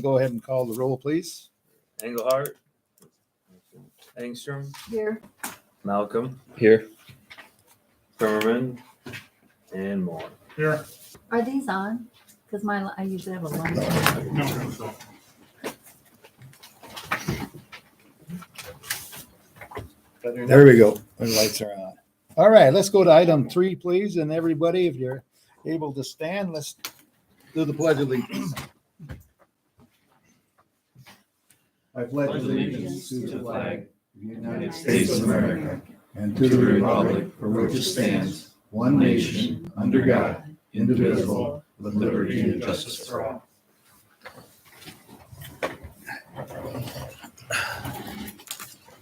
Go ahead and call the roll, please. Engelhardt, Engstrom, Here. Malcolm, Here. Thurman, and Moore. Here. Are these on? Because I usually have a lunch. No. There we go. The lights are on. All right, let's go to item 3, please. And everybody, if you're able to stand, let's do the pledge of allegiance. I pledge allegiance to the flag of the United States of America and to the republic for which it stands, one nation, under God, indivisible, with liberty and justice for all.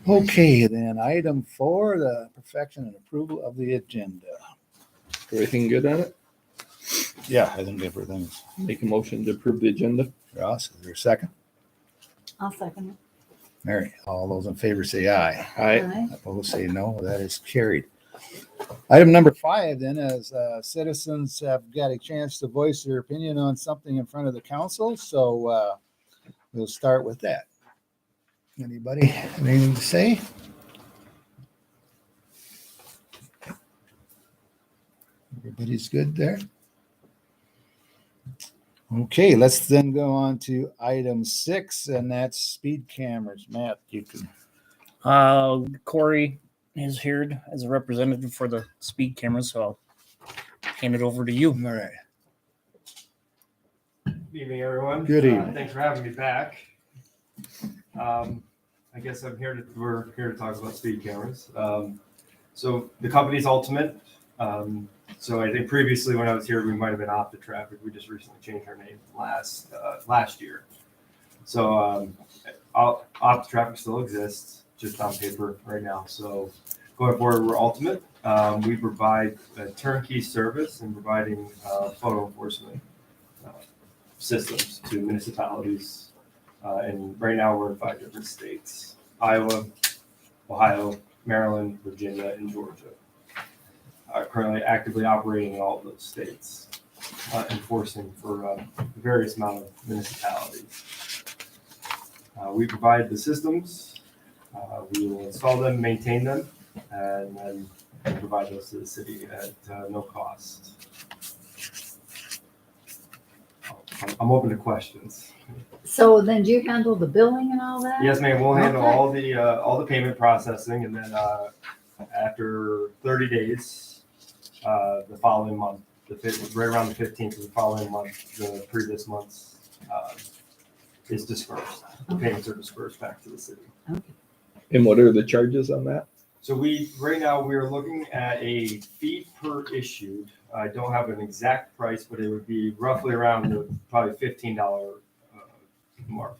Okay, then item 4, the perfection and approval of the agenda. Everything good on it? Yeah, I think everything's. Make a motion to approve the agenda. Ross, is there a second? I'll second it. Mary, all those in favor say aye. Aye. Opposed say no. That is carried. Item number 5 then is citizens have got a chance to voice their opinion on something in front of the council. So we'll start with that. Anybody have anything to say? Everybody's good there? Okay, let's then go on to item 6, and that's speed cameras. Matt, you can. Corey is here as a representative for the speed cameras, so I'll hand it over to you. All right. Good evening, everyone. Good evening. Thanks for having me back. I guess we're here to talk about speed cameras. So the company's Ultimate. So I think previously when I was here, we might have been Off the Traffic. We just recently changed our name last year. So Off the Traffic still exists, just on paper right now. So going forward, we're Ultimate. We provide a turnkey service in providing photo enforcement systems to municipalities. And right now we're in 5 different states: Iowa, Ohio, Maryland, Virginia, and Georgia. Currently actively operating in all of those states, enforcing for a various amount of municipalities. We provide the systems. We will install them, maintain them, and then provide those to the city at no cost. I'm open to questions. So then do you handle the billing and all that? Yes, ma'am. We'll handle Okay. all the payment processing, and then after 30 days, the following month, right around the 15th of the following month, the previous month's is dispersed. The payments are dispersed back to the city. And what are the charges on that? So right now we're looking at a fee per issued. I don't have an exact price, but it would be roughly around the probably $15 mark.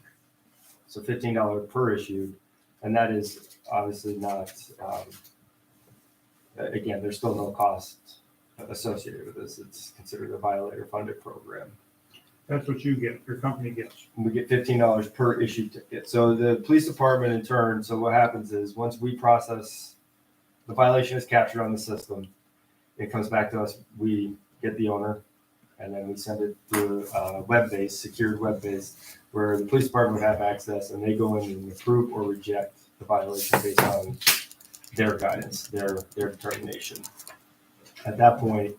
So $15 per issued, and that is obviously not. Again, there's still no cost associated with this. It's considered a violator funded program. That's what you get, your company gets. We get $15 per issued ticket. So the police department in turn, so what happens is once we process, the violation is captured on the system, it comes back to us, we get the owner, and then we send it through web-based, secured web-based, where the police department would have access, and they go in and approve or reject the violation based on their guidance, their determination. At that point,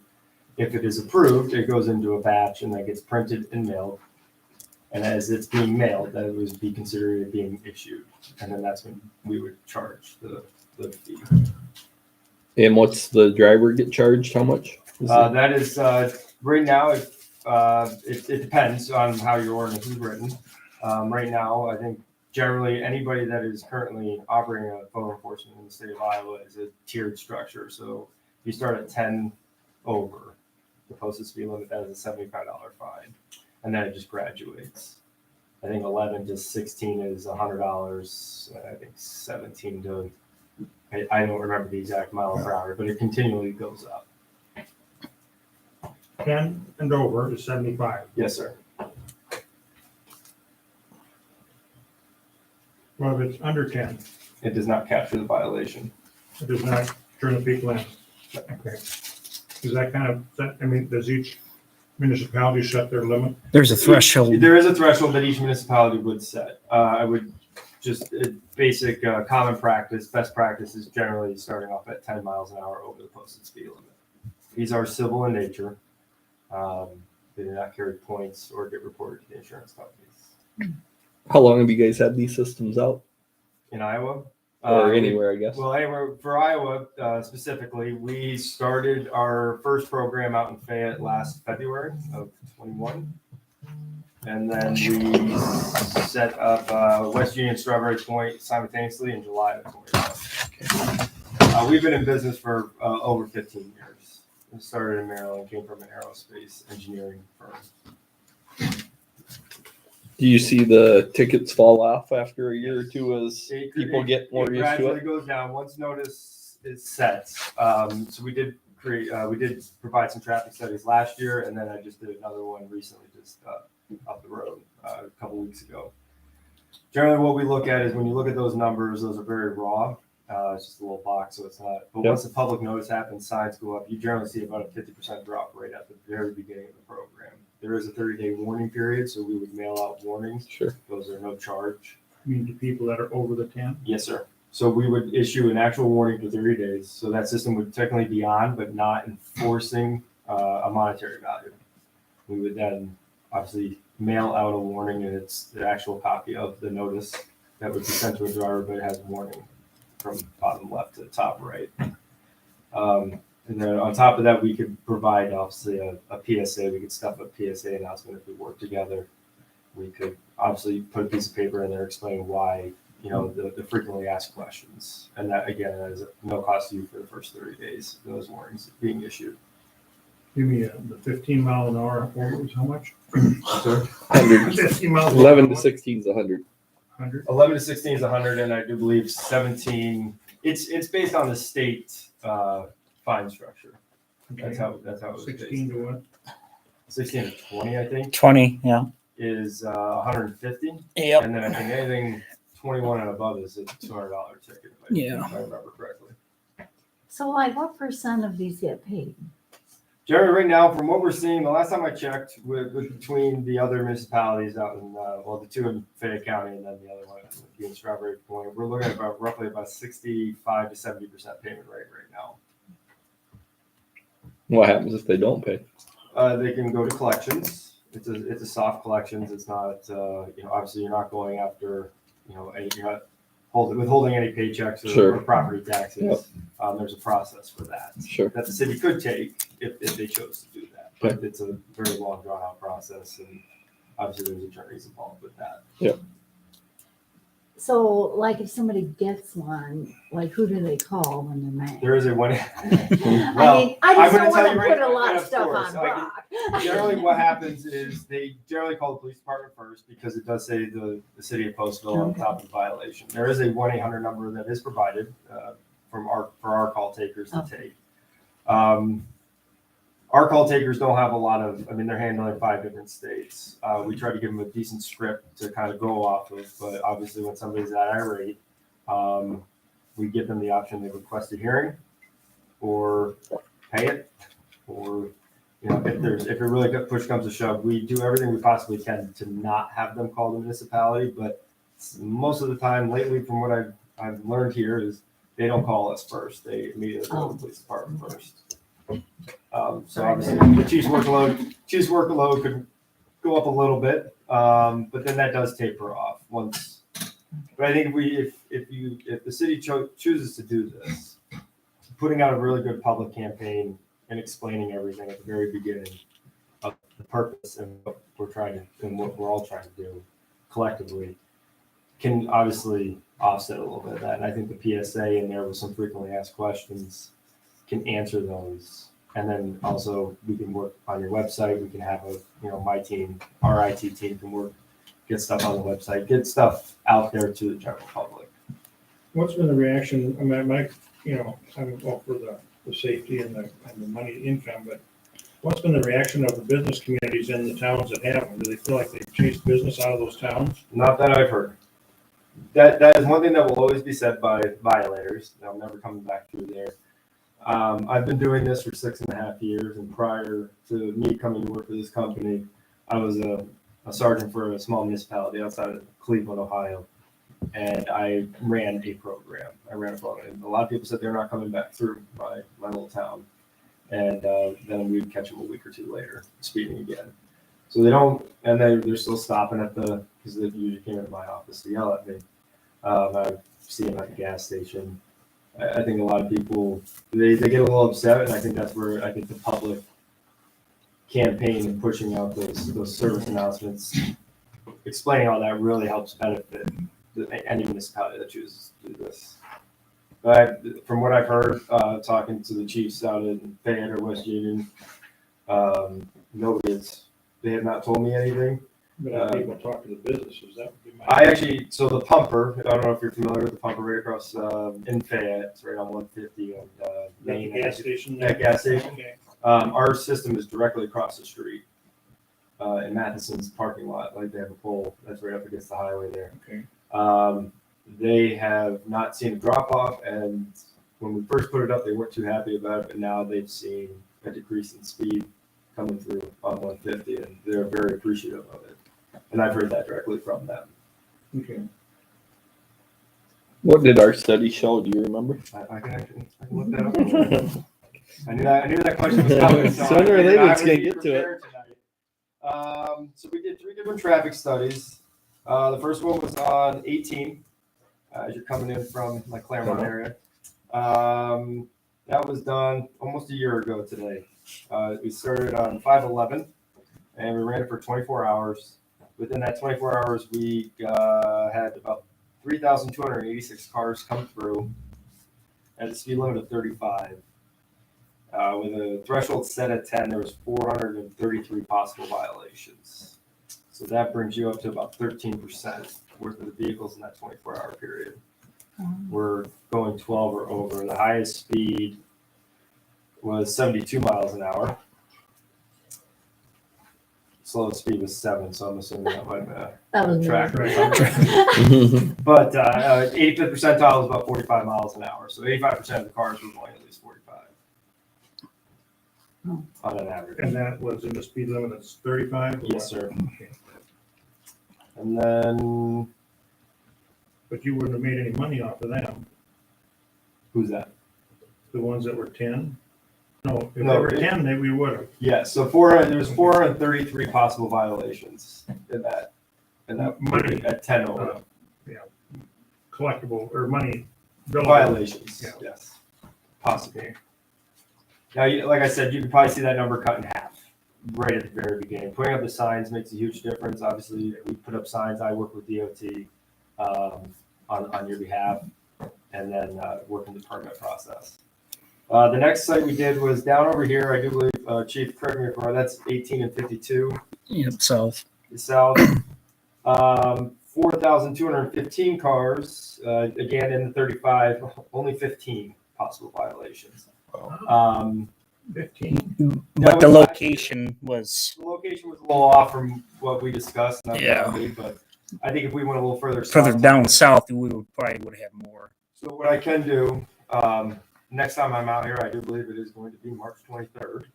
if it is approved, it goes into a batch and that gets printed and mailed. And as it's being mailed, that would be considered being issued. And then that's when we would charge the fee. And what's the driver get charged? How much? That is, right now, it depends on how your ordinance is written. Right now, I think generally anybody that is currently operating a photo enforcement in the state of Iowa is a tiered structure. So if you start at 10 over the posted speed limit, that is a $75 fine. And then it just graduates. I think 11 to 16 is $100. I think 17 to, I don't remember the exact mile per hour, but it continually goes up. 10 and over is 75. Yes, sir. Well, if it's under 10, It does not capture the violation. it does not turn the people in. Okay. Is that kind of, I mean, does each Municipalities set their limit. There's a threshold. There is a threshold that each municipality would set. I would just basic common practice, best practice is generally starting off at 10 miles an hour over the posted speed limit. These are civil in nature. They do not carry points or get reported to the insurance companies. How long have you guys had these systems out? In Iowa? Or anywhere, I guess? Well, anywhere for Iowa specifically, we started our first program out in Fayette last February of 21. And then we set up West Union Strawberry Point simultaneously in July of 21. We've been in business for over 15 years. We started in Maryland, came from an aerospace engineering firm. Do you see the tickets fall off after a year or two as people get more used to gradually it? goes down once notice is set. So we did provide some traffic studies last year, and then I just did another one recently, just up the road a couple weeks ago. Generally, what we look at is when you look at those numbers, those are very raw. It's just a little box, so it's not. But once the public notice happens, signs go up, you generally see about a 50% drop rate at the very beginning of the program. There is a 30-day warning period, so we would mail out warnings. Sure. Those are no charge. You mean to people that are over the 10? Yes, sir. So we would issue an actual warning for 30 days. So that system would technically be on, but not enforcing a monetary value. We would then obviously mail out a warning, and it's the actual copy of the notice that would be sent to a driver, but it has a warning from bottom left to top right. And then on top of that, we could provide obviously a PSA. We could stuff a PSA announcement if we work together. We could obviously put a piece of paper in there explaining why, the frequently asked questions. And that, again, that is no cost to you for the first 30 days, those warnings being issued. Give me the 15 mile an hour, what was how much? Sir? 100. 15 miles. 11 to 16 is 100. 100. 11 to 16 is 100, and I do believe 17. It's based on the state fine structure. That's how it was 16 based. to what? 16 to 20, I think, 20, yeah. is 150. Yep. And then I think anything 21 and above is a $200 ticket. Yeah. If I remember correctly. So like what percent of these get paid? Jeremy, right now, from what we're seeing, the last time I checked with between the other municipalities out in, the two in Fayette County and then the other one being Strawberry Point, we're looking at roughly about 65 to 70% payment rate right now. What happens if they don't pay? They can go to collections. It's a soft collections. It's not, obviously you're not going after, you're not withholding any paychecks or, Sure. or property taxes. Yep. There's a process for that. Sure. That the city could take if they chose to do that. But it's a very long drawn out process, and obviously there's attorneys involved with that. So like if somebody gets one, like who do they call when they're mad? There is a one. I Well, mean, I I'm just gonna don't tell want you to right put a now, lot and of of stuff course, on I Brock. Generally, what happens is they generally call the police department first because it does say the city of Postville on top of the violation. There is a 1-800 number that is provided for our call takers to take. Our call takers don't have a lot of, they're handling 5 different states. We try to give them a decent script to kind of go off of, but obviously when somebody's that irate, we give them the option to request a hearing or pay it, or if it really push comes to shove, we do everything we possibly can to not have them call the municipality. But most of the time lately, from what I've learned here, is they don't call us first. They immediately go to the police department first. So obviously the chief's workload could go up a little bit, but then that does taper off once. But I think if the city chooses to do this, putting out a really good public campaign and explaining everything at the very beginning of the purpose and what we're trying to, and what we're all trying to do collectively, can obviously offset a little bit of that. And I think the PSA in there with some frequently asked questions can answer those. And then also we can work on your website. We can have my team, our IT team can work, get stuff on the website, get stuff out there to the general public. What's been the reaction? I'm all for the safety and the money income, but what's been the reaction of the business communities in the towns that have them? Do they feel like they've chased business out of those towns? Not that I've heard. That is one thing that will always be said by violators. They'll never come back through there. I've been doing this for 6.5 years, and prior to me coming to work for this company, I was a sergeant for a small municipality outside of Cleveland, Ohio, and I ran a program. A lot of people said they're not coming back through my little town, and then we'd catch them a week or two later, speeding again. So they don't, and they're still stopping because they usually came into my office to yell at me. I see them at the gas station. I think a lot of people, they get a little upset, and I think that's where the public campaign and pushing out those service announcements, explaining all that really helps benefit any municipality that chooses to do this. But from what I've heard, talking to the chiefs out in Fayette or West Union, they have not told me anything. But people talk to the businesses, that would be my. So the pumper, I don't know if you're familiar with the pumper right across in Fayette, it's right on 150 and That gas station. That gas station. Okay. Our system is directly across the street in Matheson's parking lot. Like they have a pole that's right up against the highway there. Okay. They have not seen a drop off, and when we first put it up, they weren't too happy about it. But now they've seen a decrease in speed coming through on 150, and they're very appreciative of it. And I've heard that directly from them. Okay. What did our study show? Do you remember? I can look that up. I knew that question was coming. So Sooner or I later, was it's gonna be get to it. prepared tonight. So we did 3 different traffic studies. The first one was on 18, as you're coming in from like Claremont area. That was done almost a year ago today. We started on 511, and we ran it for 24 hours. Within that 24 hours, we had about 3,286 cars come through at a speed limit of 35. With a threshold set at 10, there was 433 possible violations. So that brings you up to about 13% worth of the vehicles in that 24-hour period. We're going 12 or over. The highest speed was 72 miles an hour. Slowest speed was 7, so I'm assuming that might have That been was a track me. or something. But 85th percentile is about 45 miles an hour. So 85% of the cars were going at least 45 on an average. And that was in the speed limit that's 35? Yes, sir. Okay. And then, But you wouldn't have made any money off of them, who's that? the ones that were 10? No, if they No, were 10, then we would have. Yeah, so there's 433 possible violations in that Money. at 10 over. Collectible or money. billable. Violations, Yeah. yes, possibly. Now, like I said, you can probably see that number cut in half right at the very beginning. Putting up the signs makes a huge difference. Obviously, we put up signs. I work with DOT on your behalf, and then working the permit process. The next site we did was down over here. I do believe, Chief, correct me if I'm wrong, that's 18 and 52. Yep, south. The south. 4,215 cars. Again, in the 35, only 15 possible violations. 15. But the location was The location was a little off from what we discussed. Yeah. But I think if we went a little further down south. We would probably have more. So what I can do, next time I'm out here, I do believe it is going to be March 23rd,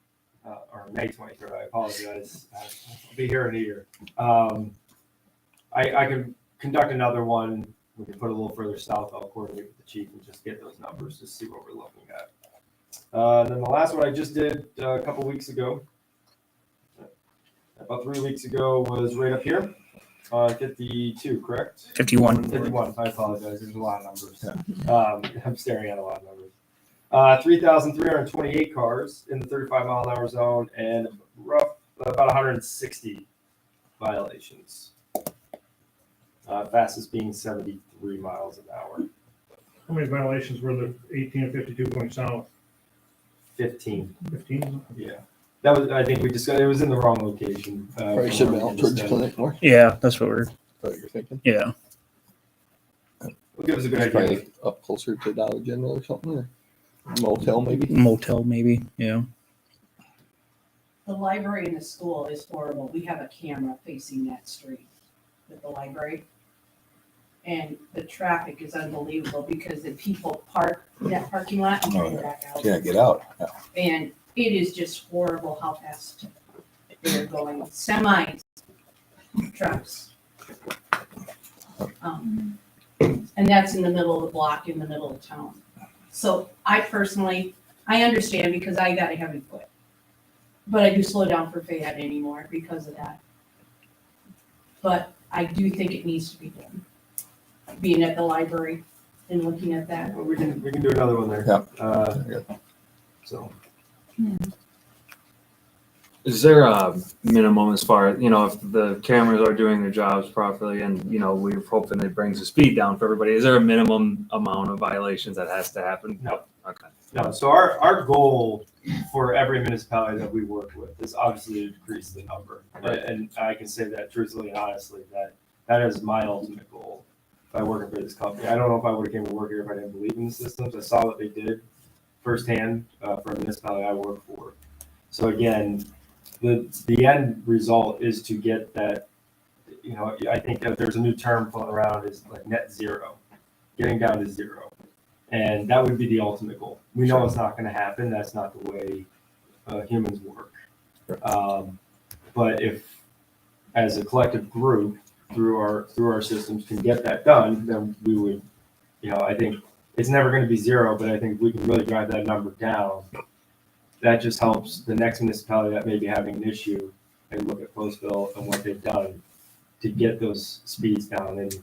or May 23rd. I apologize. I'll be here in a year. I can conduct another one. We can put a little further south. I'll coordinate with the chief and just get those numbers to see what we're looking at. Then the last one I just did a couple weeks ago, about 3 weeks ago, was right up here on 52, correct? 51. 51. I apologize. There's a lot of numbers. I'm staring at a lot of numbers. 3,328 cars in the 35 mile an hour zone and about 160 violations. Fastest being 73 miles an hour. How many violations were the 18 and 52 going south? 15. 15? Yeah. That was, I think we discussed, it was in the wrong location. Probably should have been out towards the clinic more. Yeah, that's what we're. What you're thinking? Yeah. It'll give us a good It's idea. probably up closer to Dollar General or something, or motel maybe. Motel, maybe. Yeah. The library in the school is horrible. We have a camera facing that street with the library. And the traffic is unbelievable because the people park in that parking lot and Oh, go back out. Can't get out. Yeah. And it is just horrible how fast they're going. Semis, trucks. And that's in the middle of the block, in the middle of town. So I personally, I understand because I got a heavy foot. But I do slow down for Fayette anymore because of that. But I do think it needs to be done. Being at the library and looking at that. Well, we can do another one there. Yeah. So. Is there a minimum as far as, if the cameras are doing their jobs properly and, we're hoping it brings the speed down for everybody, is there a minimum amount of violations that has to happen? No. Okay. No, so our goal for every municipality that we work with is obviously to decrease the number. Right. And I can say that truthfully and honestly, that is my ultimate goal by working for this company. I don't know if I would have came to work here if I didn't believe in the systems. I saw what they did firsthand for a municipality I work for. So again, the end result is to get that, I think that there's a new term floating around is like net zero, getting down to zero. And that would be the ultimate goal. We know it's not going to happen. That's not the way humans work. But if, as a collective group, through our systems, can get that done, then we would, I think it's never going to be zero. But I think if we can really drive that number down, that just helps the next municipality that may be having an issue and look at Postville and what they've done to get those speeds down. And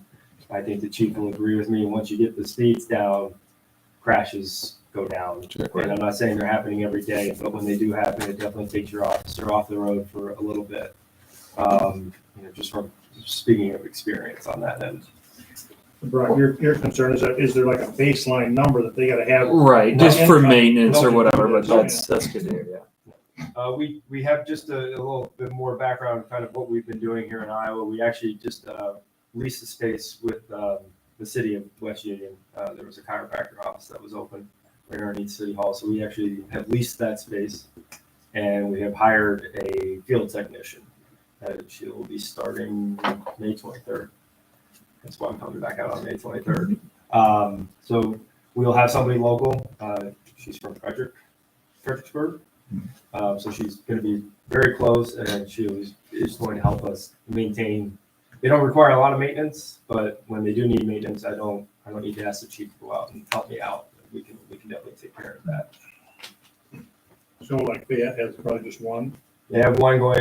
I think the chief will agree with me. Once you get the speeds down, crashes go down. Sure. And I'm not saying they're happening every day, but when they do happen, it definitely takes your officer off the road for a little bit. Just from speaking of experience on that end. Brock, your concern is there like a baseline number that they gotta have? Right, just for maintenance or No, whatever, but yeah. that's good to hear, yeah. We have just a little bit more background, kind of what we've been doing here in Iowa. We actually just leased the space with the city of West Union. There was a chiropractor office that was open right underneath City Hall. So we actually have leased that space and we have hired a field technician. She will be starting May 23rd. That's why I'm coming back out on May 23rd. So we'll have somebody local. She's from Fredericksburg. So she's going to be very close and she is going to help us maintain. They don't require a lot of maintenance, but when they do need maintenance, I don't need to ask the chief to go out and help me out. We can definitely take care of that. So like Fayette has probably just one? They have one going,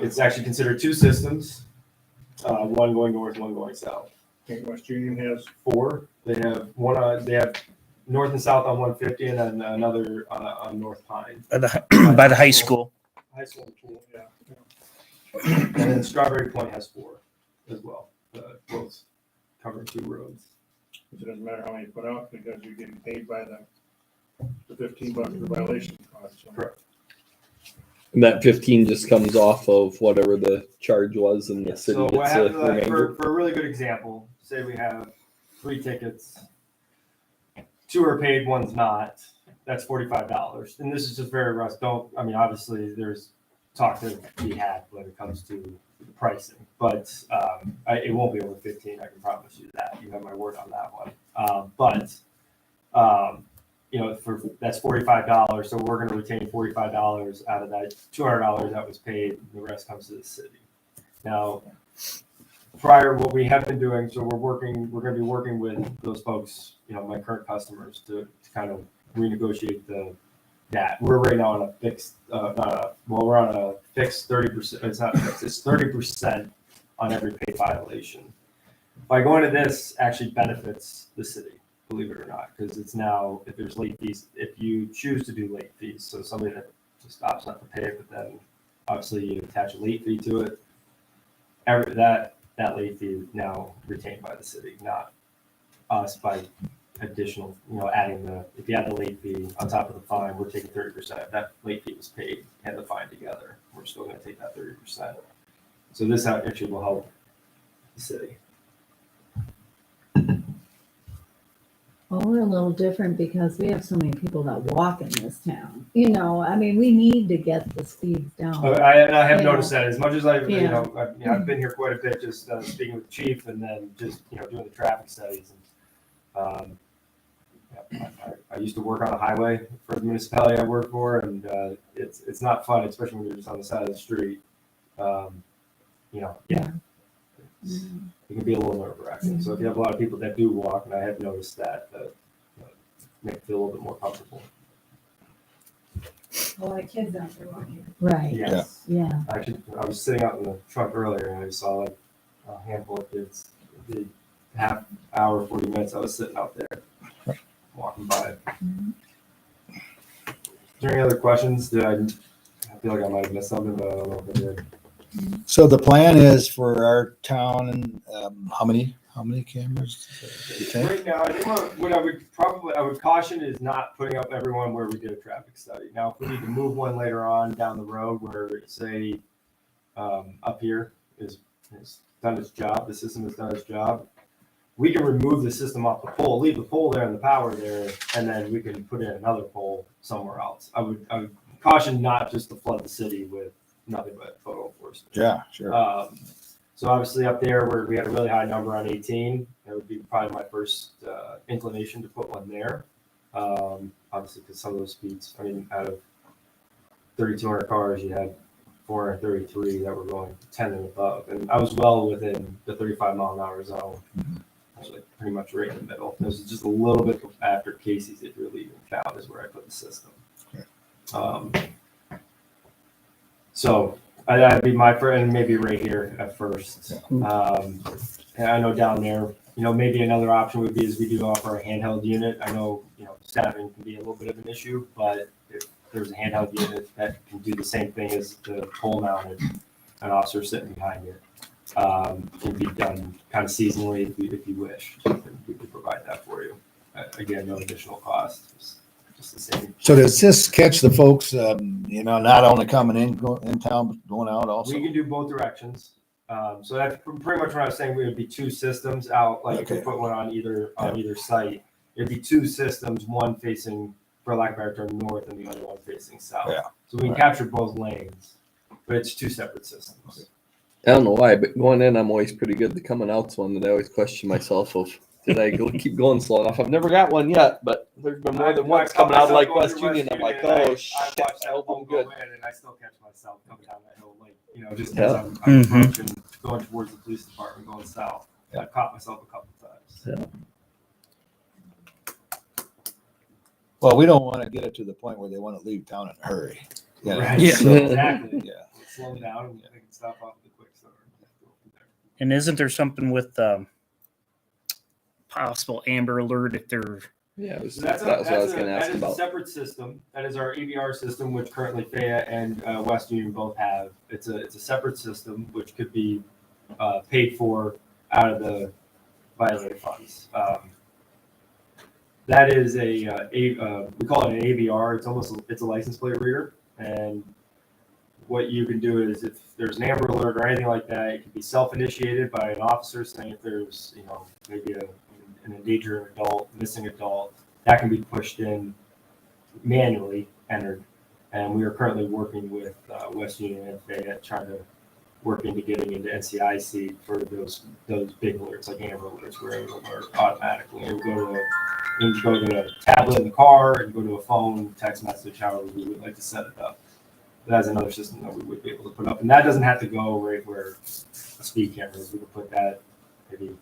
it's actually considered two systems, one going north, one going south. I think West Union has. 4. They have one, they have north and south on 150 and then another on North Pine. By the high school. High school pool. Yeah. And then Strawberry Point has 4 as well, both covering 2 roads. It doesn't matter how many you put out because you're getting paid by the $15 for violation cost. So. Correct. And that 15 just comes off of whatever the charge was, and the city So what gets a happens, remainder. for a really good example, say we have 3 tickets, 2 are paid, 1's not. That's $45. And this is just very rough. Obviously there's talk to be had when it comes to the pricing, but it won't be over 15. I can promise you that. You have my word on that one. That's $45. So we're going to retain $45 out of that $200 that was paid. The rest comes to the city. Now, what we have been doing, so we're going to be working with those folks, my current customers to kind of renegotiate that. We're right now on a fixed, we're on a fixed 30%. It's not fixed, it's 30% on every paid violation. By going to this actually benefits the city, believe it or not, because it's now, if there's late fees, if you choose to do late fees, so somebody that just opts not to pay it, but then obviously you attach a late fee to it, that late fee is now retained by the city, not us by additional, adding if you add the late fee on top of the fine, we're taking 30%. That late fee was paid and the fine together. We're still going to take that 30%. So this actually will help the city. Well, we're a little different because we have so many people that walk in this town. You know, I mean, we need to get the speeds down. I have Yeah. noticed that as much as I've, Yeah. I've been here quite a bit, just speaking with the chief and then just, doing the traffic studies. And, I used to work on a highway for the municipality I work for, and it's not fun, especially when you're just on the side of the street. Yeah. It can be a little nerve wracking. So if you have a lot of people that do walk, and I have noticed that, make it feel a little bit more comfortable. A lot of kids out there walking. Right. Yes. Yeah. Actually, I was sitting out in the truck earlier and I saw like a handful of kids. The half hour, 40 minutes I was sitting out there walking by. Is there any other questions? I feel like I might have missed something, but I don't know if I did. So the plan is for our town, and how many cameras do you think? Right now, I think what I would caution is not putting up everyone where we did a traffic study. Now, if we need to move one later on down the road where, say, up here is done its job, the system has done its job, we can remove the system off the pole, leave the pole there and the power there, and then we can put in another pole somewhere else. I would caution not just to flood the city with nothing but photo enforcement. Yeah, sure. So obviously up there where we had a really high number on 18, that would be probably my first inclination to put one there. Obviously, because some of those speeds, out of 3,200 cars, you had 433 that were going 10 and above. And I was well within the 35-mile-an-hour zone. I was like pretty much right in the middle. It was just a little bit after Casey's, if you're leaving town, is where I put the system. So that'd be my first, and maybe right here at first. And I know down there, maybe another option would be is we do offer a handheld unit. I know, staffing can be a little bit of an issue, but if there's a handheld unit that can do the same thing as the pole mounted, an officer sitting behind it, can be done kind of seasonally if you wish. We could provide that for you. Again, no additional cost. Just the same. So does this catch the folks, not only coming in town, but going out also? We can do both directions. So that's pretty much what I was saying. We would be two systems out, like if we put one on either site, it'd be two systems, one facing, for lack of a better term, north, and the other one facing south. Yeah. So we can capture both lanes, but it's two separate systems. I don't know why, but going in, I'm always pretty good. The coming out's one that I always question myself of, did I keep going slow enough? I've never got one yet, but there's been more than once coming out of like West Union. I'm like, oh shit, I hope I'm good. And I still catch myself coming down that hill, just as I'm approaching, going towards the police department, going south. I've caught myself a couple times. Yeah. Well, we don't want to get it to the point where they want to leave town in a hurry. Right. Yeah. So, exactly. Yeah. Slow down and I can stop off at the quick store. And isn't there something with possible Amber Alert if they're Yeah, So that's what I was going to ask that is about. a separate system. That is our AVR system, which currently Fayette and West Union both have. It's a separate system which could be paid for out of the violated funds. That is we call it an AVR. It's a license plate reader, and what you can do is if there's an Amber Alert or anything like that, it can be self-initiated by an officer saying if there's maybe an endangered adult, missing adult, that can be pushed in manually, entered. And we are currently working with West Union and Fayette trying to work into getting into NCIC for those big alerts like Amber Alerts where it will alert automatically. And you can go to a tablet in the car and go to a phone, text message, however we would like to set it up. That's another system that we would be able to put up. And that doesn't have to go right where a speed camera is. We could put that maybe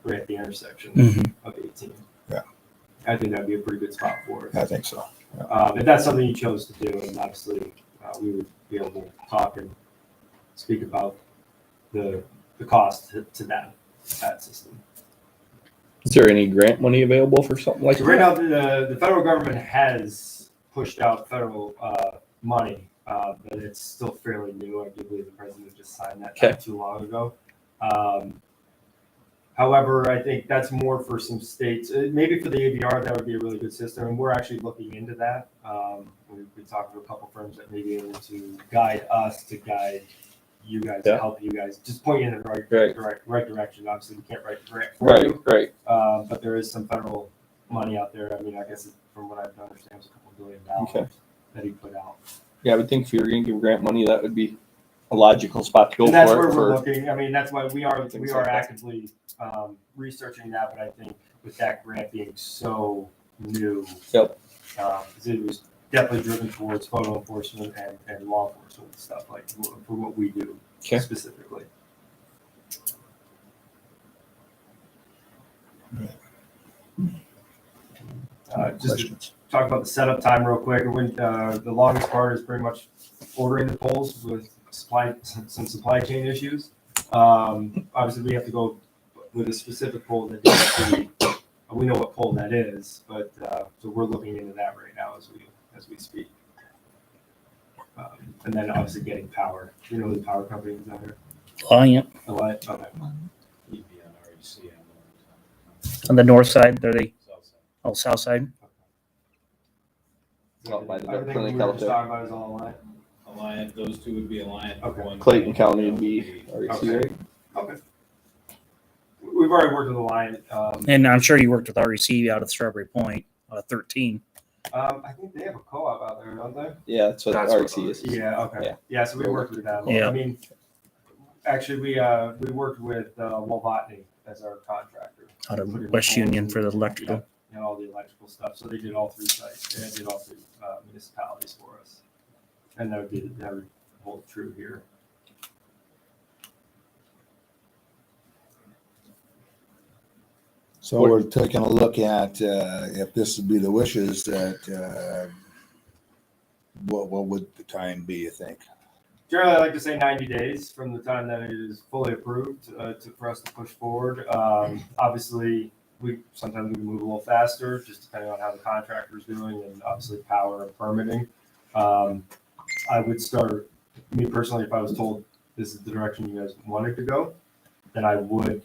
right at the intersection of 18. Yeah. I think that'd be a pretty good spot for it. I think so. Yeah. If that's something you chose to do, and obviously we would be able to talk and speak about the cost to that system. Is there any grant money available for something like So that? right now, the federal government has pushed out federal money, but it's still fairly new. I do believe the president just signed that not too long ago. However, I think that's more for some states. Maybe for the AVR, that would be a really good system, and we're actually looking into that. We talked to a couple firms that may be able to guide us to guide you guys, to help you guys, just point you in the right direction. Obviously, we can't write the grant for you. Right. But there is some federal money out there. I mean, I guess from what I've understand, it was a couple $1 billion Okay. that he put out. Yeah, I would think if you're going to give grant money, that would be a logical spot to go And that's for where it. we're For looking. I mean, that's why we are Things like that. actively researching that. But I think with that grant being so new, Yep. it was definitely driven towards photo enforcement and law enforcement stuff like for what we do Okay. specifically. Just to Questions? talk about the setup time real quick. When the longest part is pretty much ordering the poles with some supply chain issues. Obviously, we have to go with a specific pole that we know what pole that is, but so we're looking into that right now as we speak. And then obviously getting power. You know who the power company is out here? Alliant Alliant? Okay. on the north side. They're the south side. Out by the vet Everything clinic we were out just there. talking about is all Alliant. Alliant, those two would be Alliant. Okay. One Clayton County would be REC, Okay. right? Okay. We've already worked with Alliant. And I'm sure you worked with REC out of Strawberry Point, 13. I think they have a co-op out there, don't they? Yeah, that's what That's REC what is. Yeah. Okay. Yeah. Yeah. So we worked with them. Yeah. I mean, actually, we worked with Wolvatney as our contractor. Out of West Union for the electrical. Yeah, and all the electrical stuff. So they did all 3 sites. They did all 3 municipalities for us, and that would hold true here. So we're taking a look at if this would be the wishes that what would the time be, you think? Generally, I like to say 90 days from the time that it is fully approved for us to push forward. Obviously, sometimes we can move a little faster, just depending on how the contractor is doing, and obviously power and permitting. I would start, me personally, if I was told this is the direction you guys wanted to go, then I would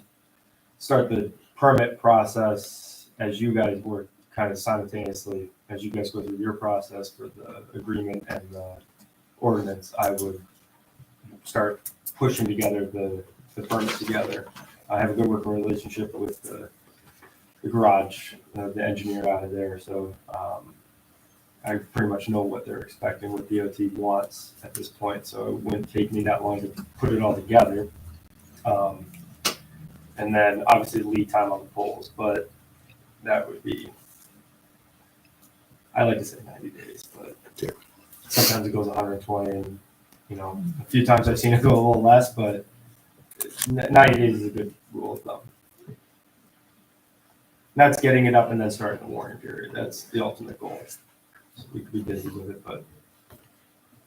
start the permit process as you guys work kind of simultaneously, as you guys go through your process for the agreement and the ordinance. I would start pushing together the permit together. I have a good working relationship with the garage, the engineer out of there. So I pretty much know what they're expecting, what DOT wants at this point. So it wouldn't take me that long to put it all together. And then obviously lead time on the poles, but that would be, I like to say 90 days, but Yeah. sometimes it goes 120 and, a few times I've seen it go a little less, but 90 days is a good rule of thumb. That's getting it up and then starting the warning period. That's the ultimate goal. So we could be busy with it, but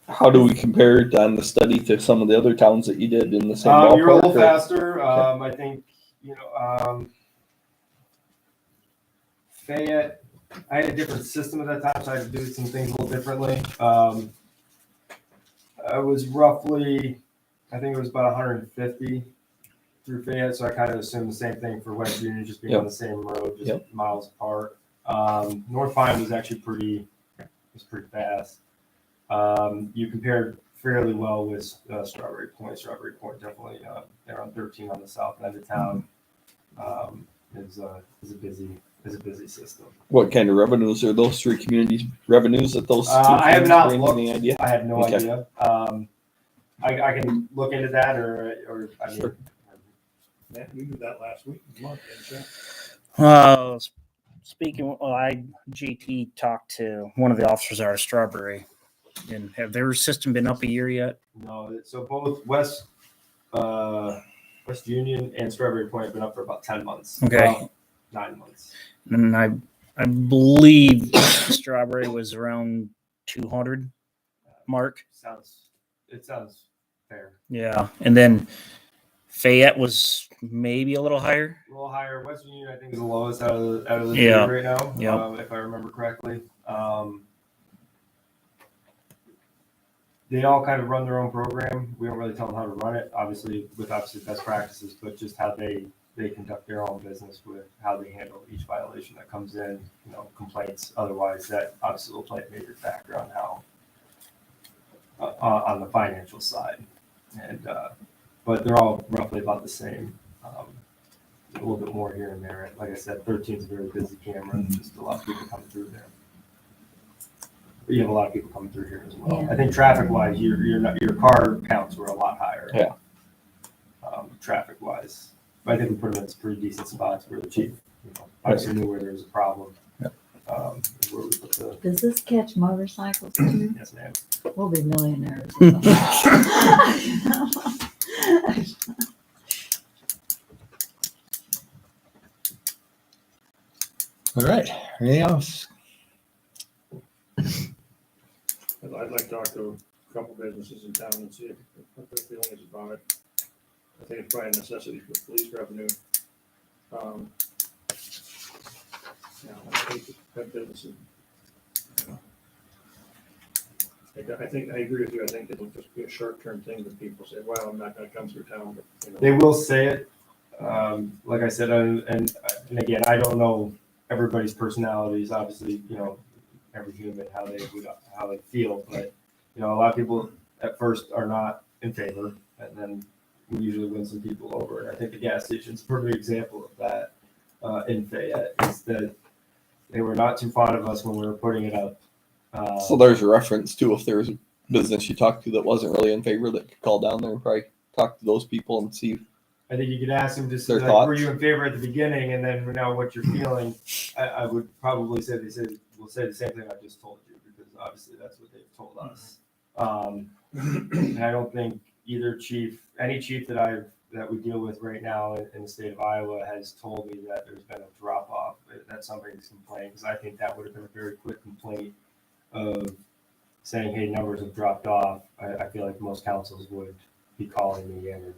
How do we compare it on the study to some of the other towns that you did in the same you're a little ballpark? Or- faster. I think, Fayette, I had a different system at that time, so I had to do some things a little differently. I was roughly, I think it was about 150 through Fayette, so I kind of assumed the same thing for West Union, just being on the same road, just miles apart. North Pine was actually pretty fast. You compared fairly well with Strawberry Point. Strawberry Point definitely they're on 13 on the south end of town. Is a busy system. What kind of revenues are those 3 communities revenues that those two I have not bring? looked. Any idea? I have no Okay. idea. I can look into that, or I mean, Sure. Matt, you did that last week. Didn't you? Speaking, JT talked to one of the officers out of Strawberry. And have their system been up a year yet? no. So both West Union and Strawberry Point have been up for about 10 months. Okay. Well, 9 months. And I believe Strawberry was around 200 mark. It sounds fair. Yeah. And then Fayette was maybe a little higher. A little higher. West Union, I think, is the lowest out of the Yeah. three right now. Yeah. If I remember correctly. They all kind of run their own program. We don't really tell them how to run it, obviously best practices, but just how they conduct their own business with how they handle each violation that comes in, complaints. Otherwise, that obviously will play a major factor on how on the financial side. And but they're all roughly about the same. a little bit more here and there. Like I said, 13 is a very busy camera, and just a lot of people coming through there. But you have a lot of people coming through here as well. Yeah. I think traffic-wise, your car counts were a lot higher. Yeah. Traffic-wise, but I think we put them in some pretty decent spots where the chief, obviously knew where there was a problem. Yep. Where we put the, Does this catch motorcycles too? yes, ma'am. We'll be millionaires. All right, anything else? I'd like to talk to a couple businesses in town and see what their feeling is about it. I think it's probably a necessity for police revenue. I think that businesses. I think, I agree with you. I think it'll just be a short-term thing that people say, well, I'm not gonna come through town, but, They will say it. Like I said, and again, I don't know everybody's personalities. Obviously, every human how they feel, but a lot of people at first are not in favor, and then we usually win some people over. And I think the gas station's a perfect example of that in Fayette, is that they were not too fond of us when we were putting it up. So there's a reference too. If there's a business you talked to that wasn't really in favor, that could call down there and probably talk to those people and see. I think you could ask them just Their like, thoughts. were you in favor at the beginning, and then now what you're feeling. I would probably say we'll say the same thing I just told you, because obviously that's what they've told us. And I don't think any chief that we deal with right now in the state of Iowa has told me that there's been a drop off, that somebody's complained, because I think that would have been a very quick complaint of saying, hey, numbers have dropped off. I feel like most councils would be calling me in and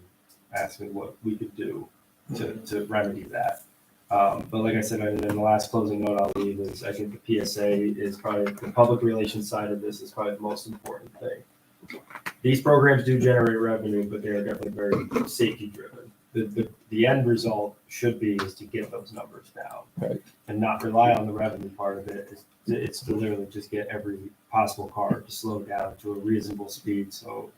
asking what we could do to remedy that. But like I said, in the last closing note I'll leave is, I think the PSA is probably, the public relations side of this is probably the most important thing. These programs do generate revenue, but they are definitely very safety driven. The end result should be is to get those numbers down, Right. and not rely on the revenue part of it. It's to literally just get every possible car to slow down to a reasonable speed. So,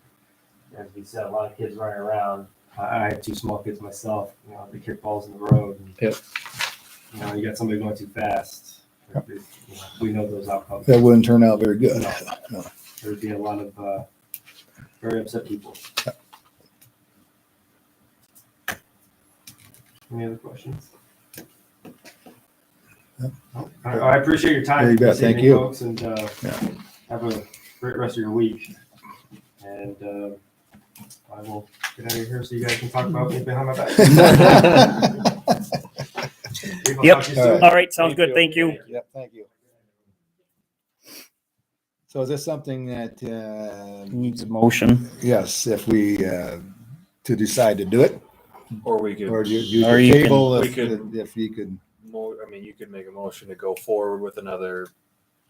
as we said, a lot of kids running around. I have two small kids myself. The kickballs in the road. And, Yep. You got somebody going too fast. We know those outcomes. That wouldn't turn out very good. No. There'd be a lot of very upset people. Any other questions? I appreciate your time. Yeah, you bet. this Thank evening, you. folks, and have a great rest of your week. And I will get out of here so you guys can talk about me behind my back. We'll Yep. talk to you soon. All right, sounds good. Thank you. Yep, thank you. So is this something that, Needs a motion. yes, if we, to decide to do it, Or we could, or you Or could you can- table we if could- if you could, you could make a motion to go forward with another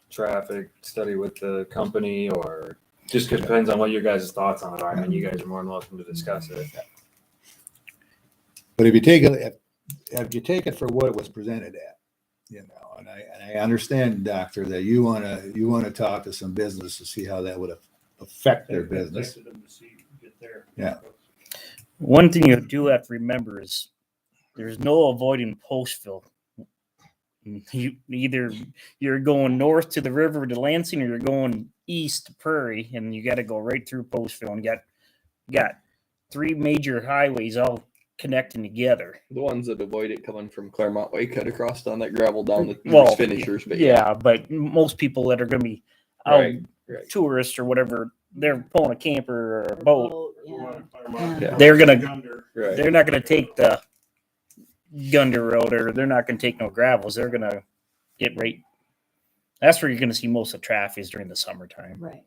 traffic study with the company, or just depends on what your guys' thoughts on it are. I mean, you guys are more than welcome to discuss it. but if you take it for what it was presented at, and I understand, Doctor, that you wanna talk to some business to see how that would affect their business. Expected them to see, get there. Yeah. One thing you do have to remember is there's no avoiding Postville. You're going north to the river to Lansing, or you're going east to Prairie, and you got to go right through Postville, and you got three major highways all connecting together. The ones that avoid it coming from Claremont Way cut across down that gravel down the Well, finishers, but Yeah, but most people that are going to be out, Right. tourists or whatever, they're pulling a camper or a boat. Yeah. They're gonna right. They're not going to take the Gunder Road, or they're not going to take no gravels. They're going to get right. That's where you're going to see most of the traffic is during the summertime. Right.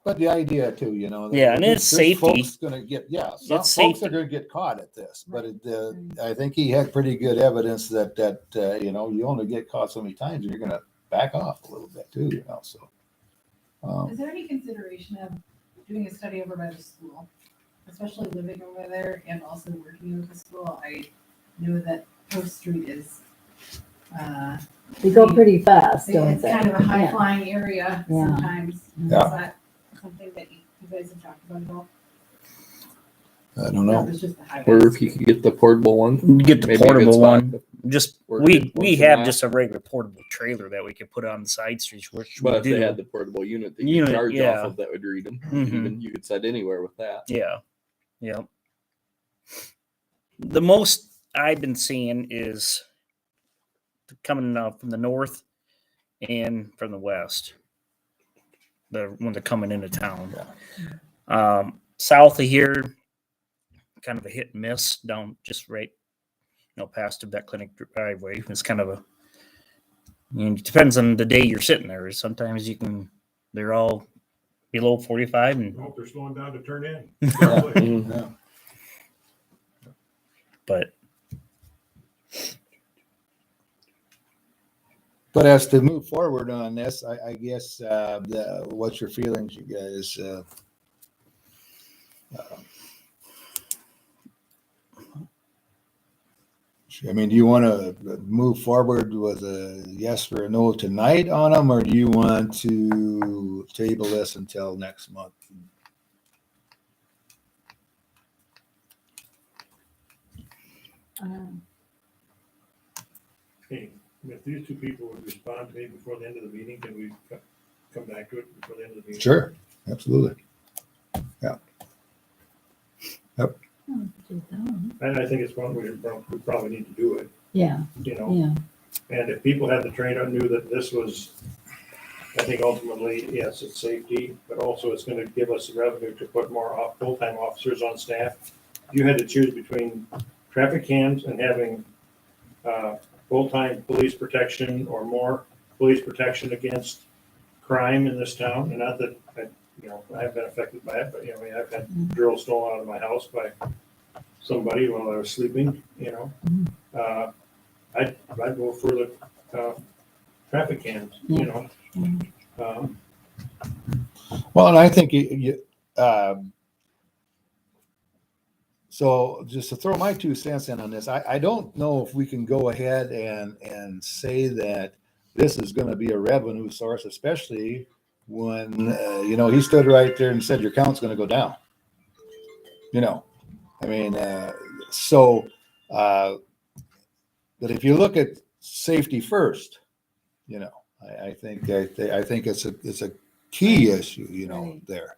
But the idea too, Yeah, and it's safety. Folks gonna get, some It's folks safety. are gonna get caught at this, but I think he had pretty good evidence that you only get caught so many times, you're gonna back off a little bit too, so. Is there any consideration of doing a study over by the school, especially living over there and also working with the school? I know that Post Street is, They go pretty fast, don't it's they? kind of a Yeah. high-flying area Yeah. sometimes. Is Yeah. that something that you guys have talked about at all? I don't No, know. it was just the highway. Or if you could get the portable one. Get the Maybe a good portable spot one. to Just work we it once in a have while. just a regular portable trailer that we could put on the side streets, which But we if do. they had the portable unit that you Unit, charge yeah. off of, that would read them. Mhm. Even you could set anywhere with that. Yeah. Yeah. The most I've been seeing is coming from the north and from the west. When they're coming into town. South of here, kind of a hit and miss down just right, past the vet clinic driveway. It's kind of it depends on the day you're sitting there. Sometimes they're all below 45 and I hope they're slowing down to turn in. Mhm. Yeah. but But as to move forward on this, I guess, what's your feelings, you guys? I mean, do you want to move forward with a yes or a no tonight on them, or do you want to table this until next month? Hey, if these two people would respond to me before the end of the meeting, can we come back to it before the end of the meeting? Sure, absolutely. And I think it's one we probably need to do it, Yeah, you know? yeah. And if people had the train out, knew that this was, I think ultimately, yes, it's safety, but also it's gonna give us the revenue to put more full-time officers on staff. You had to choose between traffic cams and having, full-time police protection or more police protection against crime in this town. And not that, I have been affected by it, but, I've had drills stolen out of my house by somebody while I was sleeping, I'd go for the, traffic cams, Well, and I think so just to throw my 2 cents in on this, I don't know if we can go ahead and say that this is going to be a revenue source, especially when, he stood right there and said your count's going to go down. I mean, but if you look at safety first, I think it's a key issue, Right. there.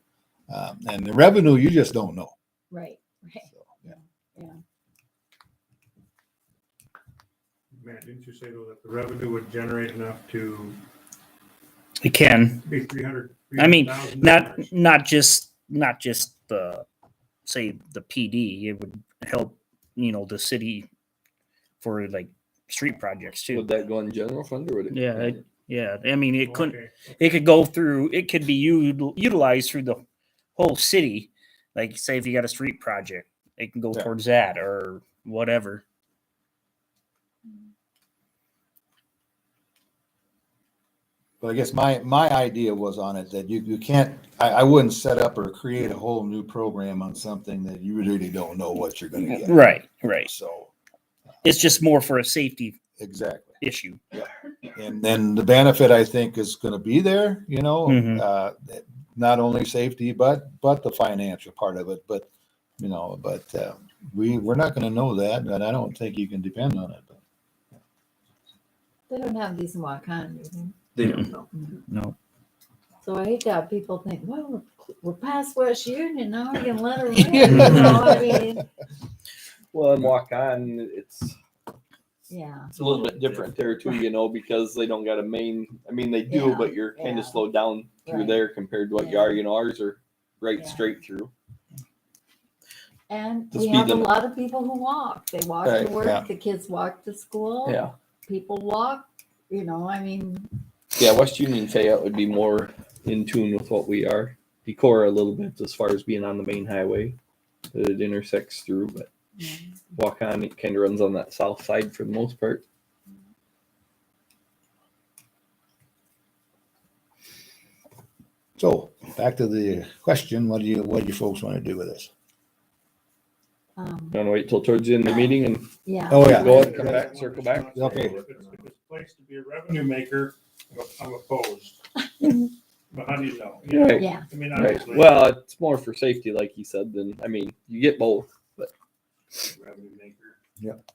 And the revenue, you just don't know. Right. So, yeah. Matt, didn't you say though that the revenue would generate enough to it can. be 300? I mean, $300,000? not just the say the PD. It would help, the city for like street projects too. Would that go in general fund or would it? Yeah. I mean, it couldn't. Okay. It could go through. It could be utilized through the whole city. Like, say, if you got a street project, it can go Yeah. towards that or whatever. But I guess my idea was on it that you can't, I wouldn't set up or create a whole new program on something that you really don't know what you're going to get. Right. So It's just more for a safety exactly. issue. And then the benefit I think is going to be there, Mhm. Not only safety, but the financial part of it. But, we're not going to know that, and I don't think you can depend on it. But. They don't have these in Wakanda, do they? They don't know. No. So I hate to have people think, well, we're past West Union, now we can let her in. I mean, Well, and walk on, it's yeah. a little bit different there too, because they don't got a main. I mean, they do, Yeah, but you're kind yeah. of slowed down through Right. there compared to what you Yeah. are. Ours are right Yeah. straight through. And The we speed have a limit. lot of people who walk. They walk Right, to work, yeah. the kids walk to school. Yeah, People walk, I mean, yeah. West Union Fayette would be more in tune with what we are. Decorah a little bit as far as being on the main highway that it intersects through, but walk on it kind of runs on that south side for the most part. So back to the question, what do you folks want to do with this? You want to wait till towards the end of the meeting and yeah. Oh, yeah. go ahead, come back, circle back? Okay. If it's placed to be a revenue maker, I'm opposed. But how do you know? You know, Right. Yeah. I mean, Right. obviously. Well, it's more for safety, like you said. Than I mean, you get both. Revenue maker. Yep.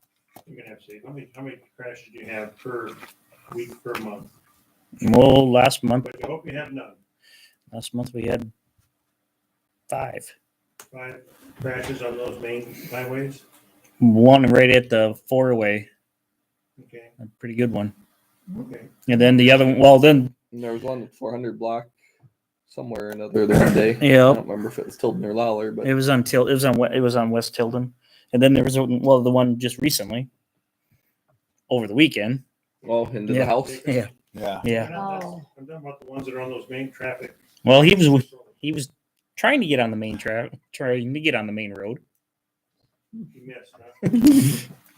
You're gonna have to say, how many crashes do you have per week, per month? Well, last month But you hope you have none. we had 5. 5 crashes on those main highways. One right at the 4-way, Okay, a pretty good one. okay. And then the other one, well, then And there was one at 400 block somewhere or another the one day. Yeah. I don't remember if it was Tilden or Lawler, but it was on West Tilden, and then there was the one just recently over the weekend. well, into Yeah. the house. Yeah, Yeah. yeah. Oh. I'm talking about the ones that are on those main traffic. Well, he was trying to get on the main road. You missed, huh?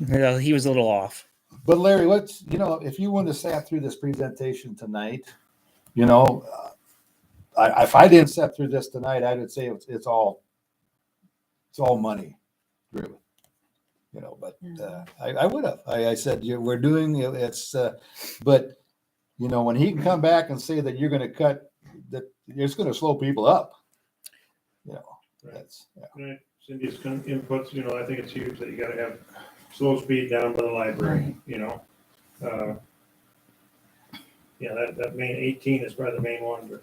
Yeah, he was a little off. But Larry, if you wouldn't have sat through this presentation tonight, if I didn't sit through this tonight, I would say it's all money, really. But I would have. I said we're doing it's, but when he can come back and say that you're going to cut that, it's going to slow people up. That's Right. Cindy's inputs, I think it's huge that you gotta have slow speed down by the library, Yeah, that main 18 is probably the main one, but.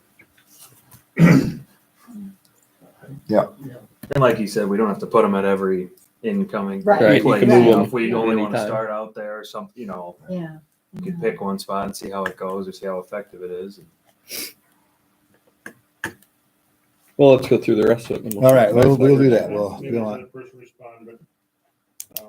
And like you said, we don't have to put them at every incoming Right. Right, you place. can move them If we only want to anytime. start out there or something, Yeah. you could pick one spot and see how it goes or see how effective it is. Well, let's go through the rest of it. And all right. talk about We'll it do later. that. We'll Maybe go let on. a person respond, but,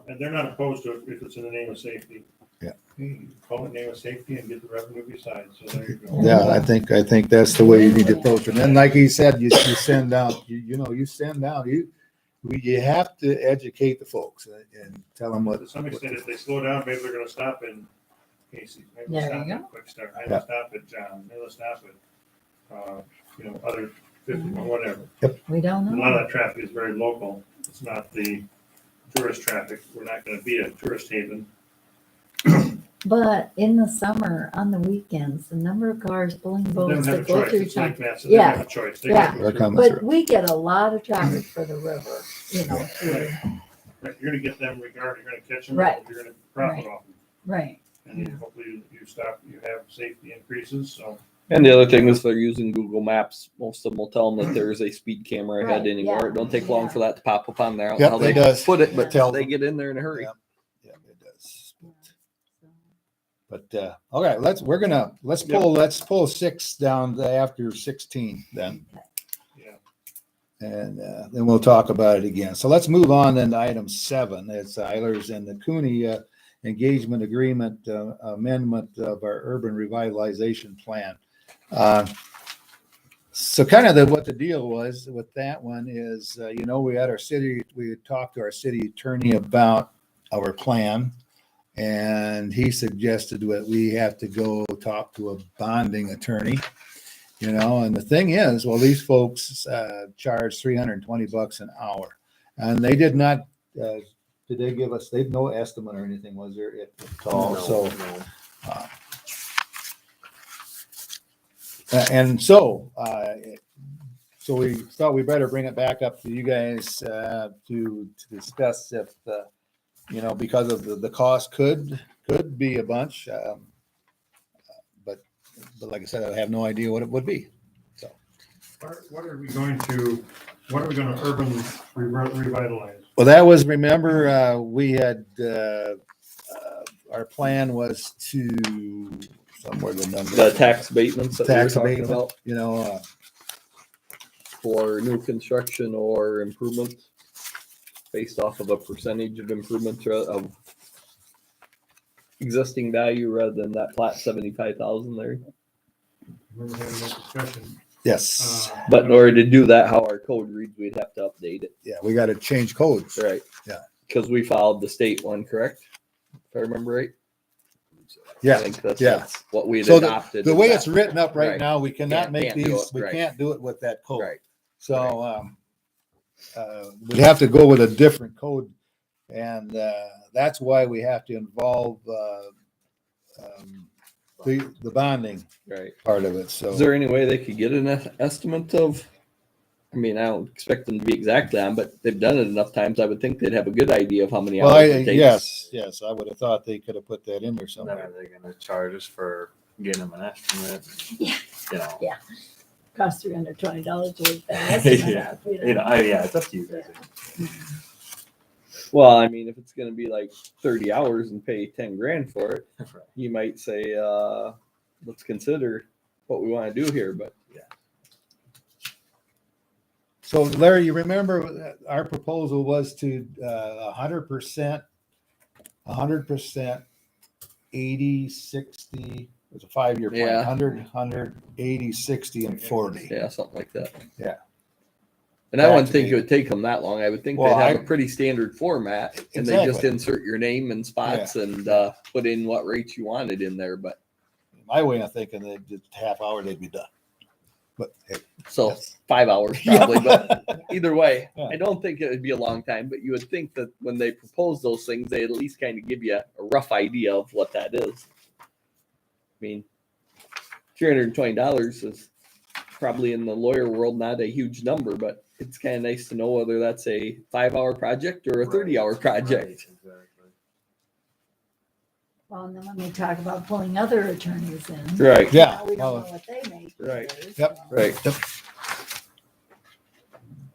and they're not opposed to it if it's in the name of safety. Yeah. You call it name of safety and get the revenue besides, so there you go. Yeah, I think that's the way you need to approach it. And like he said, you send out, you send out, you have to educate the folks and tell them what. To some extent, if they slow down, maybe they're gonna stop in Casey, maybe There they'll you stop go. at Quick Start, maybe Yeah. they'll stop at John, maybe they'll stop at, other 50, whatever. We don't A lot know. of that traffic is very local. It's not the tourist traffic. We're not gonna be a tourist haven. But in the summer, on the weekends, the number of cars pulling They don't boats have a that go choice. through It's town. like that, so they don't Yeah. have a choice. They Yeah. gotta go They're through. coming. But we get a lot of traffic for the river, through, Right, you're gonna get them regardless, you're gonna catch them, Right. you're gonna profit Right. off them. right. And then hopefully you stop, you have safety increases, so. And the other thing is they're using Google Maps. Most of them will tell them that there's a speed camera ahead Right, anymore. yeah, It don't take long yeah. for that to pop up on there. I don't Yep, know how it they does. put it, but Tells they them. get in there in a hurry. Yeah, it does. But okay, let's pull 6 down after 16 then. Yeah. And then we'll talk about it again. So let's move on then to item 7. It's Ahlers and the Cooney engagement agreement amendment of our urban revitalization plan. So kind of what the deal was with that one is, we had talked to our city attorney about our plan. And he suggested that we have to go talk to a bonding attorney, and the thing is, well, these folks charge $320 an hour, and they did not, did they give us, they've no estimate or anything, was there at all? No, So, no. so we thought we better bring it back up to you guys to discuss if, because of the cost could be a bunch. But like I said, I have no idea what it would be. So What are we gonna urban revitalize? well, that was, remember, we had our plan was to somewhere the number The tax abatements that tax we were talking abatement, about for new construction or improvements based off of a percentage of improvement of existing value rather than that flat 75,000 there. Remember having that discussion. yes, But in order to do that, how our code reads, we'd have to update it. yeah, we got to change codes. Right. Yeah. Because we followed the state one, correct? If I remember right. I Yeah, think that's yeah. what we had So adopted. the is way that. it's written up right Right. now, we cannot make Can't do these. it, We right. can't do it with that code. Right. So we'd have to go with a different code, and that's why we have to involve the bonding Right. part of it, so. Is there any way they could get an estimate of? I mean, I don't expect them to be exactly on, but they've done it enough times. I would think they'd have a good idea of how many Well, hours it takes. yes, I would have thought they could have put that in there Then somewhere. are they gonna charge us for getting them an estimate? Yeah. You know, Cost $320 to look that Yeah. estimate up, you know. yeah, it's up to you guys. Well, I mean, if it's going to be like 30 hours and pay 10 grand for it, Right. you might say, let's consider what we want to do here. But So Larry, you remember our proposal was to 100%, 80, 60, it was a 5-year plan, Yeah. 100, 80, 60, and 40. yeah, something like that. Yeah. And I wouldn't think it would take them that long. I would think Well, they'd have I- a pretty standard format, and they just Exactly. insert your name and spots and put in what rates you wanted in there. But My way of thinking, they did half hour, they'd be done. But hey, so Yes. 5 hours probably. But either way, Yeah. I don't think it would be a long time. But you would think that when they propose those things, they at least kind of give you a rough idea of what that is. I mean, $320 is probably in the lawyer world not a huge number, but it's kind of nice to know whether that's a 5-hour project or a 30-hour project. Right, exactly. Well, and then when we talk about pulling other attorneys in. Right. Yeah. We don't well, know what they make. Right. either, Yep. so. Right. Yep.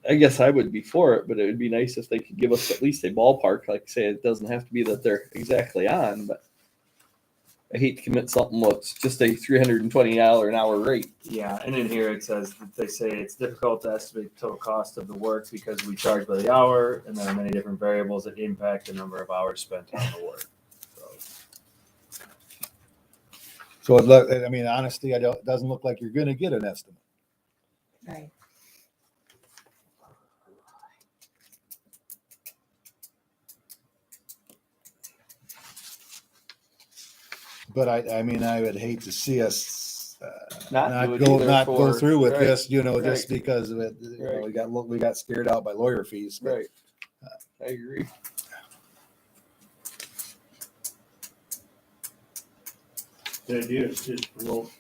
I guess I would be for it, but it would be nice if they could give us at least a ballpark. Like say, it doesn't have to be that they're exactly on, but I hate to commit something that's just a $320 an hour rate. Yeah, and in here it says that they say it's difficult to estimate the total cost of the work because we charge by the hour, and there are many different variables that impact the number of hours spent on the work. so it look, I mean, honestly, it doesn't look like you're gonna get an estimate. Right. But I mean, I would hate to see us not do it go either for- through with right, this, just right. because of it. You know, Right. we got scared out by lawyer fees. but- Right. I agree. The idea is to promote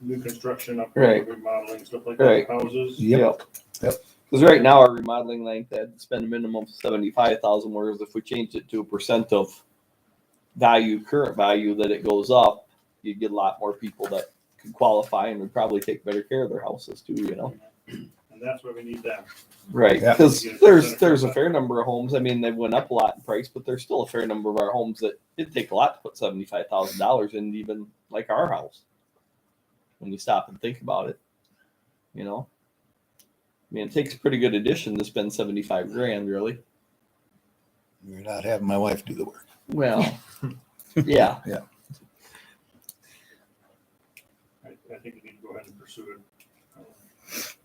new construction, Right. remodeling, stuff like Right. that, houses. Yep. Because right now our remodeling like that spend a minimum of 75,000, whereas if we change it to a percent of value, current value, that it goes up, you get a lot more people that could qualify and would probably take better care of their houses too. You know. And that's why we need that. Right, Yeah. because there's a fair number of homes. I mean, they went up a lot in price, but there's still a fair number of our homes that it'd take a lot to put $75,000 in, even like our house. When you stop and think about it, you know, I mean, it takes a pretty good addition to spend 75 grand, really. You're not having my wife do the work. Well, yeah, I think we need to go ahead and pursue it.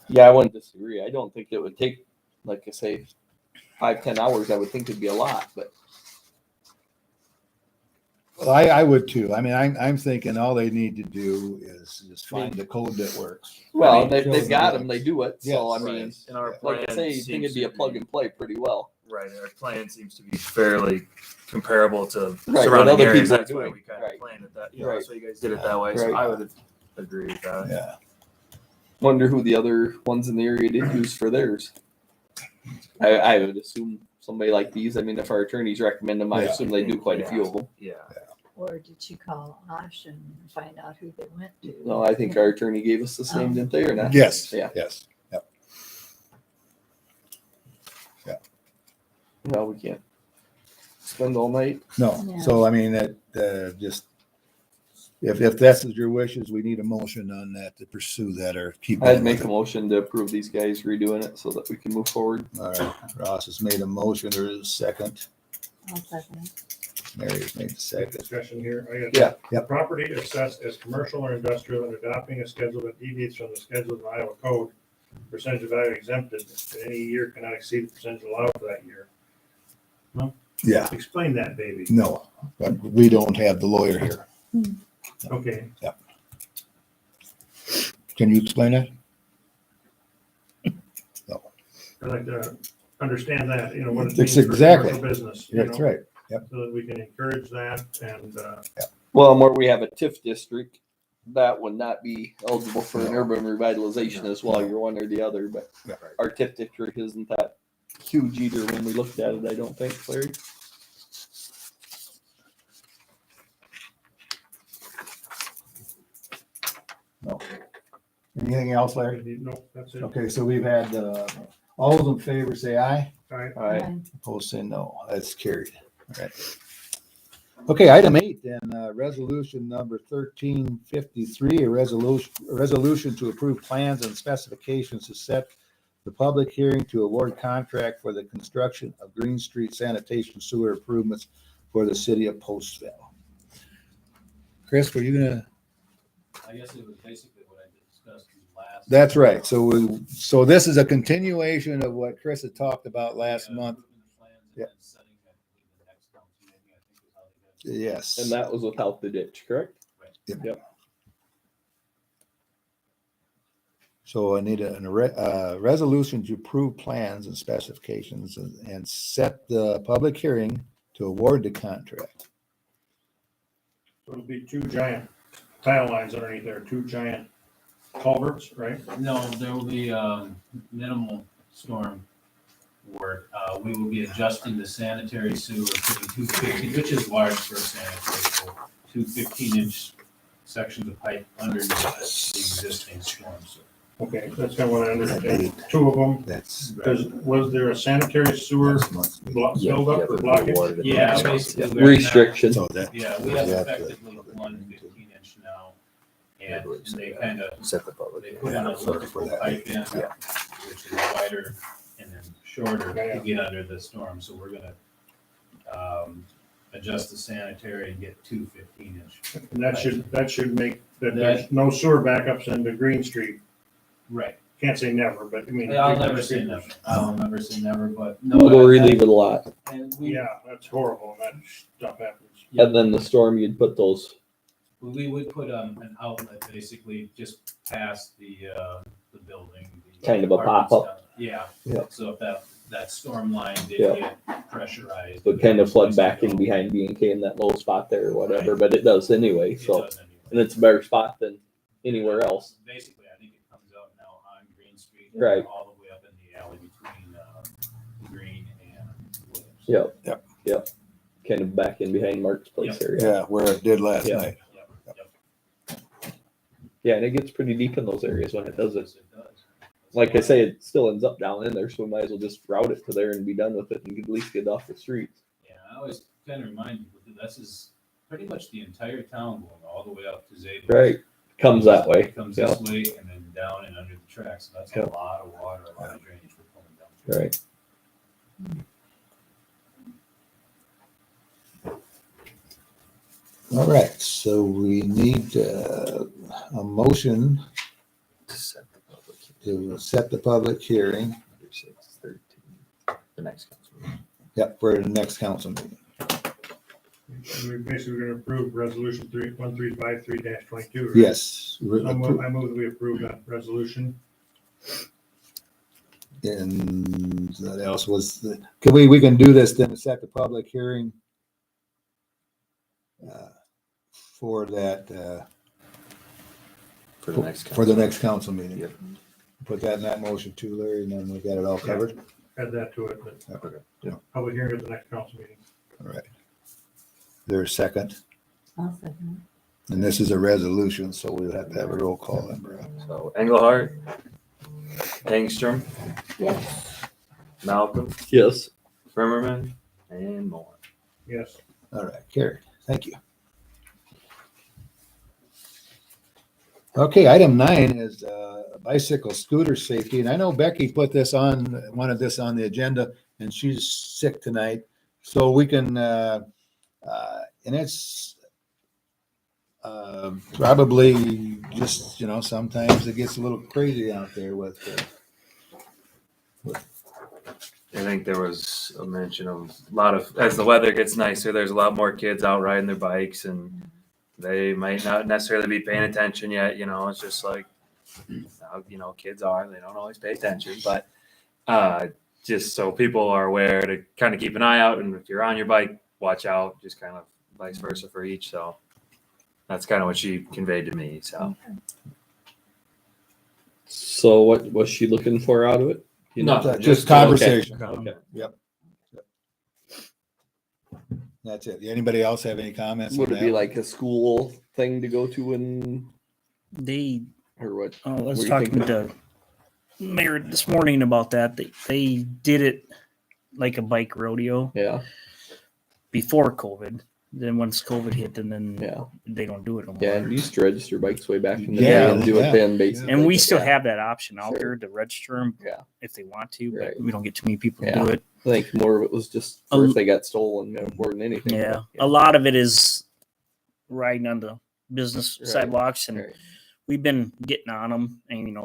yeah, I wouldn't disagree. I don't think it would take, like I say, 5-10 hours. I would think it'd be a lot, but Well, I would too. I mean, I'm thinking all they need to do is just find the code that works. well, I mean, they've got them. They do it. So I Yes. mean, In our plan, like I say, you think it'd be a seems to plug and play pretty well. Right, our plan seems to be fairly comparable to Right, what surrounding other areas. people are That's why doing. we kind Right. of planned it that. You know, Right. that's why you guys did it that way. So Right. I would agree with that. Yeah. Wonder who the other ones in the area did use for theirs. I would assume somebody like these. I mean, if our attorneys recommend them, I Yeah. assume they do quite a few of them. Yeah. Or did you call Osh and find out who they went to? No, I think our attorney gave us the same, didn't they, or not? Yes. Yeah. Yes. No, we can't spend all night. No. Yeah. So I mean, that just if that's your wishes, we need a motion on that to pursue that or keep. I'd going make with a motion to approve these guys redoing it so that we can move forward. it. All right. Ross has made a motion. There is a second. I'll second it. Mary has made a second. Discussion here. I got- Yeah. Yep. Property assessed as commercial or industrial and adopting a schedule that deviates from the schedule of Iowa code, percentage of value exempted, any year cannot exceed the percentage allowed for that year. Yeah. Explain that, baby. No, but we don't have the lawyer here. Okay. Can you explain that? I'd like to understand that, what it It's means for exactly. commercial business. That's right. Yep. So that we can encourage that and, Well, and where we have a TIF district, that would not be eligible for an urban revitalization as well. You're one or the other, but Yeah. our TIF district isn't that huge either when we looked at it, I don't think, Larry. Anything else, Larry? no, that's it. Okay, so we've had, all of them in favor say aye. All right. All right. Opposed say no. That's carried. All right. Okay, item 8 then, resolution number 1353, a resolution to approve plans and specifications to set the public hearing to award contract for the construction of Greene Street sanitation sewer improvements for the city of Postville. Chris, were you gonna? I guess it was basically what I discussed last. That's right. So this is a continuation of what Chris had talked about last month. Yeah. Yes. And that was without the ditch, correct? Yep. So I need a resolution to approve plans and specifications and set the public hearing to award the contract. So it'll be 2 giant tile lines underneath there, 2 giant culverts, right? No, there will be minimal storm work. We will be adjusting the sanitary sewer, putting 215, which is large for a sanitary sewer, 2 15-inch sections of pipe underneath the existing storm sewer. Okay, that's kind of what I understand. 2 of them. That's Was there a sanitary sewer buildup or blockage? Yeah, basically. we're Restriction. so that. Yeah, we have effectively one 15-inch now, and they kind of, Set the public. they put in a electrical pipe in, which is wider and then shorter to get under the storm, so we're gonna adjust the sanitary and get 2 15-inch. And that should make, that there's no sewer backups into Greene Street. Right. Can't say never, but I mean. I'll never say never. I'll never say never, but no. We'll relieve it a lot. And we, Yeah, that's horrible. That stuff happens. And then the storm, you'd put those, we would put an outlet basically just past the building. the Kind of a apartments pop-up. down- Yeah. Yeah. So if that storm line did Yeah. get pressurized. would kind of flood back in behind B&K in that low spot there or whatever, but it does anyway, It so. does anyway. And it's a better spot than anywhere else. Basically, I think it comes out now on Green Street. Right. All the way up in the alley between Greene and Williams. Yep. Kind of back in behind Mark's place area. Yeah, where it did last Yeah. night. Yeah, and it gets pretty deep in those areas when it does it. It does. Like I say, it still ends up down in there, so we might as well just route it to there and be done with it and at least get off the streets. Yeah, I always kind of remind people that this is pretty much the entire town going all the way up to Zayden. Right. Comes that way. It comes Yeah. this way and then down and under the tracks. So that's Yeah. a lot of water, a lot of drainage we're pulling down. through. Right. All right, so we need a motion to set the public hearing. The next council. Yep, for the next council meeting. And we're basically gonna approve resolution 1353-22, right? Yes. So I move that we approve that resolution. And that else was, we can do this then to set the public hearing for that, For the next for the next council meeting. Yep. Put that in that motion too, Larry, and then we got it all covered. Add that to it, but Okay. Yeah. public hearing at the next council meeting. All right. There's a second, I'll second and this is a resolution, so we'll have to have a roll call. Then. So Engelhardt, Engstrom, it. Yes. Malcolm, Yes. Firmerman, and more. Yes. All right, carried. Thank you. Okay, item 9 is bicycle scooter safety, and I know Becky wanted this on the agenda, and she's sick tonight, so we can, and it's probably just, sometimes it gets a little crazy out there with I think there was a mention of a lot of, as the weather gets nicer, there's a lot more kids out riding their bikes and they might not necessarily be paying attention yet. It's just like, kids they don't always pay attention, but just so people are aware to kind of keep an eye out. And if you're on your bike, watch out, just kind of vice versa for each. So that's kind of what she conveyed to me. So So what was she looking for out of it? You know? Nothing, Just okay. conversation. Okay. Yep. That's it. Anybody else have any comments? Would on it be that? like a school thing to go to and They, or what? I was What do you talking think? to Mayor this morning about that. They did it like a bike rodeo Yeah, before COVID. Then once COVID hit, and then yeah, they don't do it no more. yeah. And you used to register bikes way back in the Yeah, day and do yeah. it then, basically. And we still Yeah. have that option out Sure. there to register them Yeah. if they want to, but Right. we don't get too many people to Yeah. do it. I think more of it was just for if they got stolen more than anything. Yeah. but, A lot of it is riding on the business Right. sidewalks, and Right. we've been getting on them and,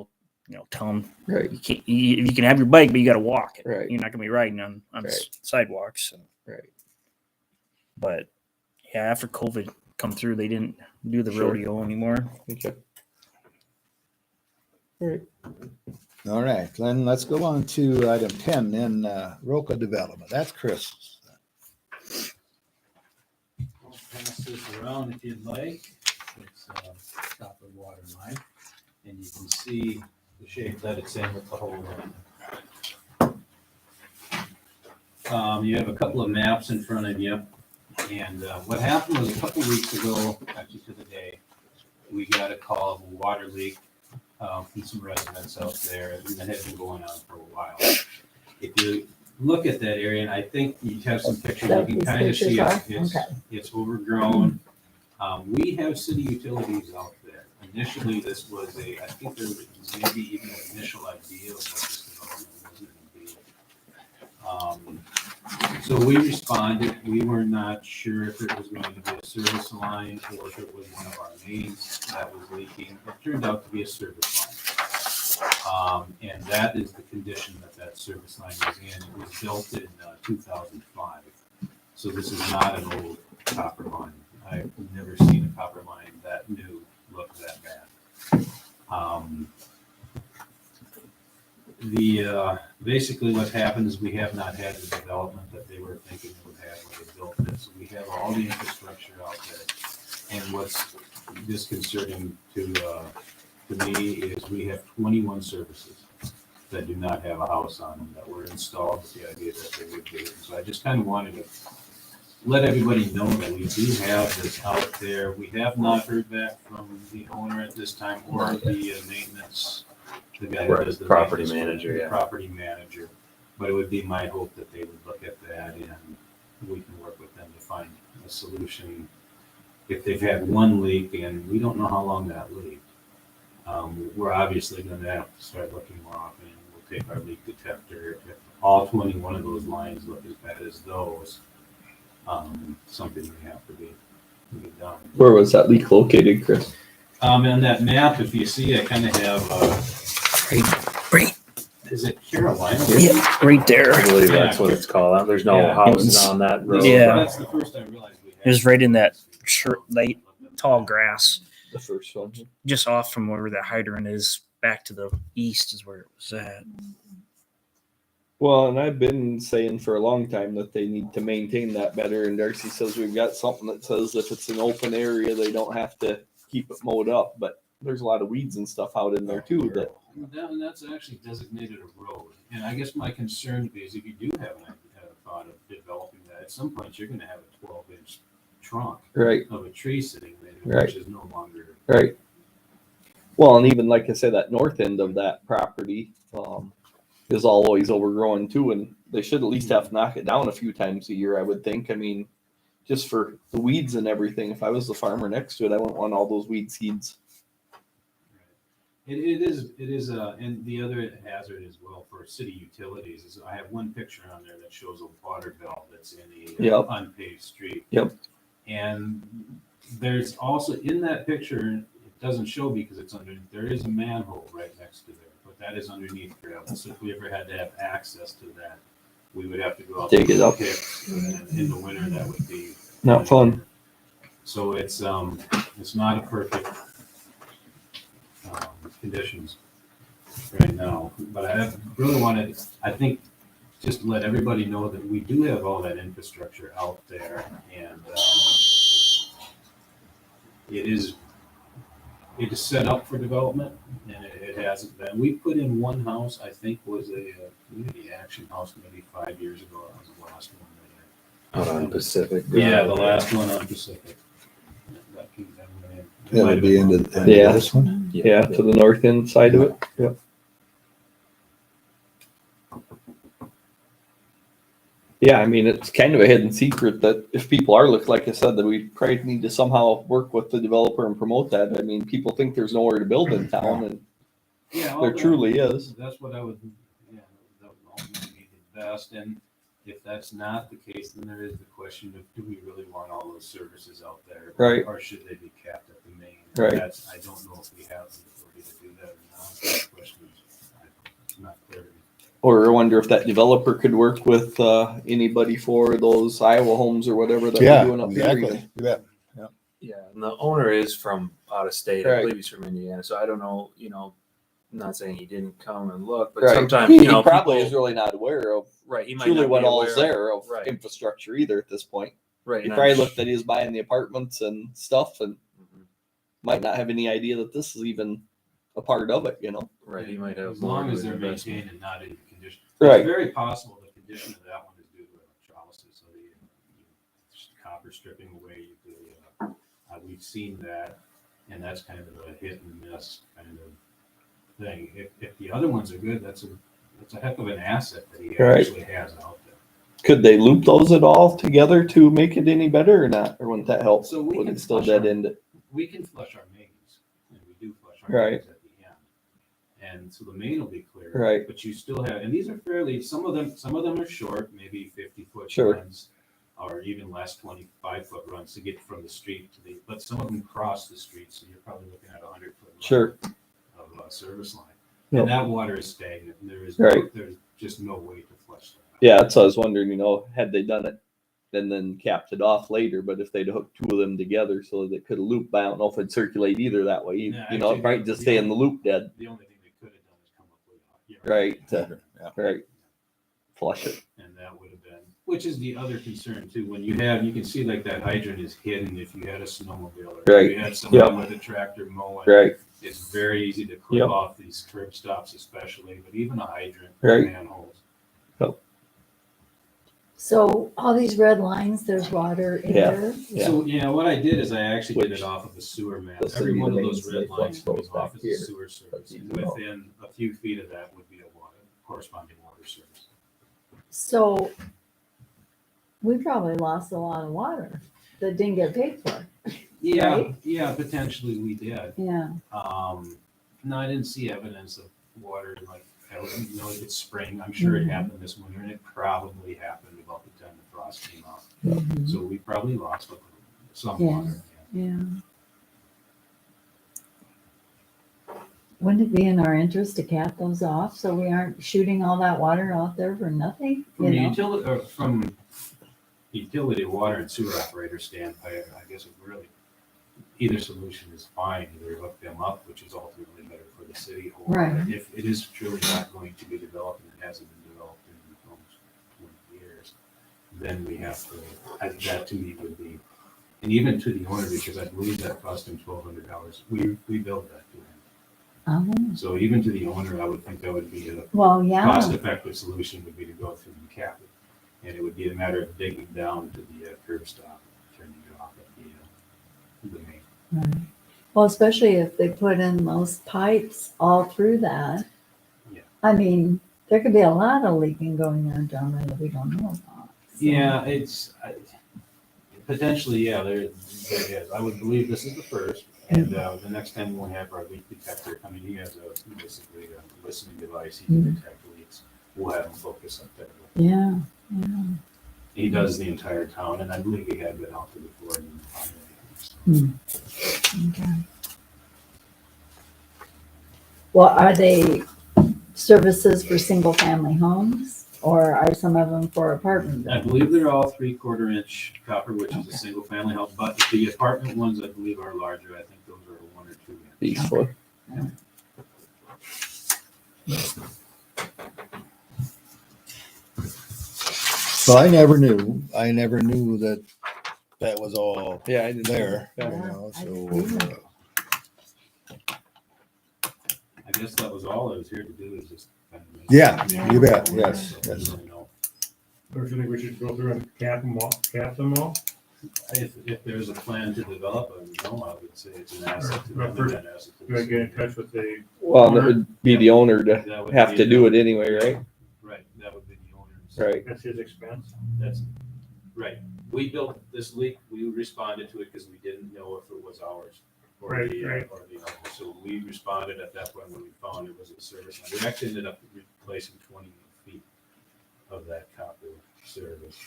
tell them Right. you can't, you can have your bike, but you got to walk it. Right. You're not going to be riding on Right. sidewalks. Right. But yeah, after COVID come through, they didn't do the Sure. rodeo anymore. Okay. All right, then let's go on to item 10, then Roca Development. That's Chris. I'll pass this around if you'd like. It's top of the water line, and you can see the shape that it's in with the hole in it. You have a couple of maps in front of you, and what happened was a couple weeks ago, actually to the day, we got a call of a water leak from some residents out there, and that had been going on for a while. If you look at that area, and I think you have some pictures, you can kind of see it's overgrown. We have city utilities out there. Initially, this was I think there was maybe even an initial idea of what this development was going to be. So we responded. We were not sure if it was going to be a service line or if it was one of our mains that was leaking. It turned out to be a service line. And that is the condition that service line was in. It was built in 2005. So this is not an old copper line. I've never seen a copper line that new look that bad. Basically what happened is we have not had the development that they were thinking they would have when they built it. So we have all the infrastructure out there. And what's disconcerting to me is we have 21 services that do not have a house on them that were installed with the idea that they would be. So I just kind of wanted to let everybody know that we do have this out there. We have not heard back from the owner at this time or the maintenance, the guy who does the property maintenance, manager, the yeah. property manager. But it would be my hope that they would look at that and we can work with them to find a solution. If they've had one leak and we don't know how long that leaked, we're obviously going to have to start looking more often. We'll take our leak detector. If all 21 of those lines look as bad as those, something we have to be done. Where was that leak located, Chris? And that map, if you see, I kind of have, Right. is it Carolina? Yeah, right there. I believe that's what it's called. There's no Yeah. houses on that road. Yeah. That's the first I realized we had. It was right in that light, tall grass, The first one. just off from where the hydrant is. Back to the east is where it was at. Well, and I've been saying for a long time that they need to maintain that better. And Darcy says we've got something that says if it's an open area, they don't have to keep it mowed up. But there's a lot of weeds and stuff out in there too. And that's actually designated a road. And I guess my concern would be is if you do have a thought of developing that, at some point you're going to have a 12-inch trunk Right. of a tree sitting there, Right. which is no longer. Right. Well, and even like I said, that north end of that property is always overgrown too, and they should at least have to knock it down a few times a year, I would think. I mean, just for the weeds and everything. If I was the farmer next to it, I wouldn't want all those weed seeds. It is, and the other hazard as well for city utilities is I have one picture on there that shows a water valve that's in the Yep. unpaved street. Yep. And there's also in that picture, it doesn't show because it's under, there is a manhole right next to there, but that is underneath gravel. So if we ever had to have access to that, we would have to go out. Dig it up. And in the winter, that would be Not fun. So it's not a perfect conditions right now, but I really wanted, I think just let everybody know that we do have all that infrastructure out there, and it is set up for development, and it hasn't been. We put in one house, I think was a community action house maybe 5 years ago. That was the last one. Out on Pacific. Yeah, the last one on Pacific. That went in. That would be into Yeah. this one. Yeah, to the north end side of it. Yep. Yeah, I mean, it's kind of a hidden secret that if people are looking, like I said, that we probably need to somehow work with the developer and promote that. I mean, people think there's nowhere to build in town, and Yeah, well, there truly is. That's what I would, yeah, that would ultimately be the best. And if that's not the case, then there is the question of, do we really want all those services out there? Right. Or should they be capped at the main? Right. That's, I don't know if we have the authority to do that or not. That question is not clear to me. Or I wonder if that developer could work with anybody for those Iowa homes or whatever that Yeah, we're doing up here. exactly. You bet. Yeah, and the owner is from out of state. I Right. believe he's from Indiana. So I don't know, I'm not saying he didn't come and look, but Right. sometimes, He probably people- is really not aware of right. He might truly not what be all's aware there of right. infrastructure either at this point. Right. He and probably I'm looked that he was buying the apartments and stuff and Mhm. might not have any idea that this is even a part of it, Right. He might have As more long of as an they're investment. maintained and not in condition. Right. It's very possible the condition of that one is due to electrolysis, so the copper stripping away. We've seen that, and that's kind of a hit and miss kind of thing. If the other ones are good, that's a heck of an asset that he Right. actually has out there. Could they loop those at all together to make it any better or not? Or wouldn't that help? So we Would can it still flush dead our- end it? We can flush our mains, and we do flush our Right. mains at the end. And so the main will be clear. Right. But you still have, and these are fairly, some of them are short, maybe 50-foot Sure. runs, or even less, 25-foot runs to get from the street to but some of them cross the street, so you're probably looking at 100-foot run Sure. of service line. Yep. And that water is stagnant, and there's just no way to flush that out. Yeah, that's what I was wondering, had they done it and then capped it off later, but if they'd hooked two of them together so that it could have looped, I don't know if it'd circulate either that way. Yeah, It actually, might just stay in the loop dead. The only thing they could have done is come up with, Right. Yeah. Right. Flush it. And that would have been, which is the other concern too, when you can see like that hydrant is hidden if you had a snowmobile or Right. if you had someone Yep. with a tractor mowing. Right. It's very easy to clip Yep. off these curb stops especially, but even a hydrant, Right. manholes. So all these red lines, there's water in Yeah. there. Yeah. So, what I did is I actually did Which it off of a sewer map. this would Every be one the of those mains, red they lines flush comes those off back as a here. sewer service. you And know. within a few feet of that would be a corresponding water service. So we probably lost a lot of water that didn't get paid for. Yeah, Right? yeah, potentially we did. Yeah. No, I didn't see evidence of water like, it's spring. I'm sure it Mhm. happened this winter, and it probably happened about the time the frost came out. Mhm. So we probably lost some Yeah. water. Yeah. Wouldn't it be in our interest to cap those off so we aren't shooting all that water out there for nothing? From utility water and sewer operator standpoint, I guess it really, either solution is fine. Either hook them up, which is ultimately better for the city, or Right. if it is truly not going to be developed and it hasn't been developed in almost 20 years, then we have to, that to me would be, and even to the owner, because I believe that cost him $1,200. We billed that to him. Oh, So even to the owner, I would think that would be a well, yeah. cost-effective solution would be to go through and cap it. And it would be a matter of digging down to the curb stop, turning it off at the main. Right. Well, especially if they put in those pipes all through that. Yeah. I mean, there could be a lot of leaking going on down there that we don't know about. So- Yeah, it's potentially, there is. I would believe this is the first. And the next time we'll have our leak detector, I mean, he has basically a listening device, he can detect leaks. We'll have him focus up there. Yeah, yeah. He does the entire town, and I believe he had been out there before. And didn't find anything. Okay. Well, are they services for single-family homes, or are some of them for apartment I buildings? believe they're all 3/4 inch copper, which is a single family house, but the apartment ones, I believe, are larger. I think those are 1 or 2 inch. These four. Well, I never knew that that was all Yeah, I didn't there, you Yeah. know, I so. didn't either. I guess that was all I was here to do is just. kind of make- Yeah, you bet. Yes, So, yes. you know, Don't you think we should go through and cap them all? if there's a plan to develop, I would say it's an asset to them and an asset to Do I the get in city. touch with the, Well, that would be the owner That to would have be- to do it anyway, right? Right, that would be the owner's. Right. that's his expense? That's, right. We built this leak, we responded to it because we didn't know if it was ours. Or Right, the, right. or the owner. So we responded at that point when we found it was a service line. We actually ended up replacing 20 feet of that copper service.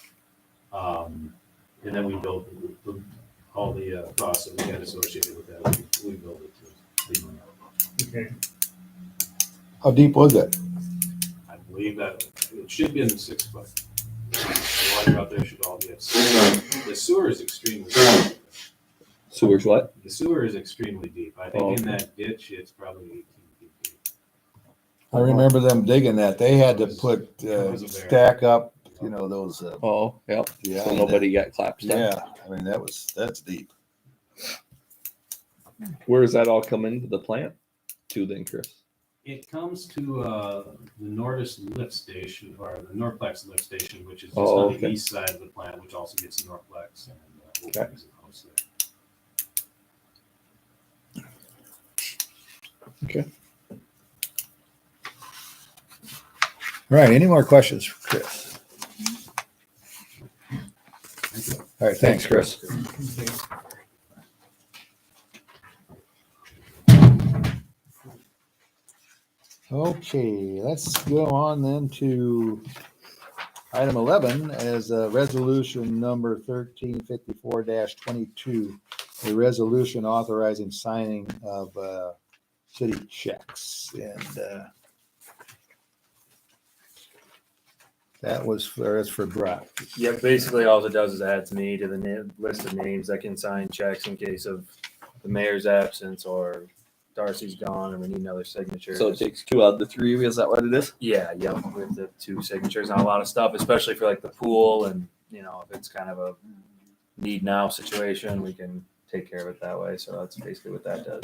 And then we built all the costs that we had associated with that. We built it to. Okay, How deep was it? I believe that it should be in the 6 foot. The water out there should all be at 6 foot. The sewer is extremely deep. Sewer's what? The sewer is extremely deep. I Oh, think in okay. that ditch, it's probably 18 feet deep. I remember them digging that. They had to put, It was a bear. stack up, you know, those, Oh, yep. yeah. So nobody got clapped down. Yeah, I mean, that's deep. Where does that all come into the plant to then, Chris? It comes to the Nordis lift station, or the Norplex lift station, which is just Oh, on the okay. east side of the plant, which also gets Norplex and Okay. opens the house there. All right, any more questions for Chris? All right, thanks, Chris. Okay, let's go on then to item 11 as resolution number 1354-22, a resolution authorizing signing of city checks. And that was for Brock. Yeah, basically all it does is adds me to the list of names that can sign checks in case of the mayor's absence or Darcy's gone and we need another signature. So it takes 2 out of the 3. Is that what it is? Yeah, with the 2 signatures on a lot of stuff, especially for like the pool and, you know, if it's kind of a need now situation, we can take care of it that way. So that's basically what that does.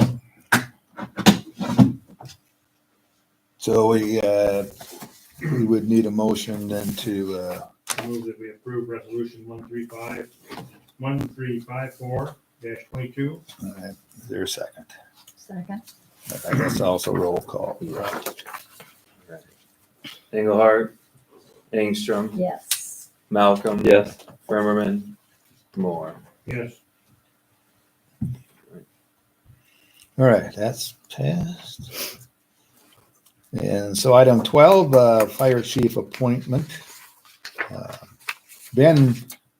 So we would need a motion then to, move that we approve resolution 1354-22. is there a second? Second. I guess also roll call. Engelhardt, Engstrom, Yes. Malcolm, Yes. Firmerman, Moore. Yes, All right, that's passed. And so item 12, fire chief appointment. Ben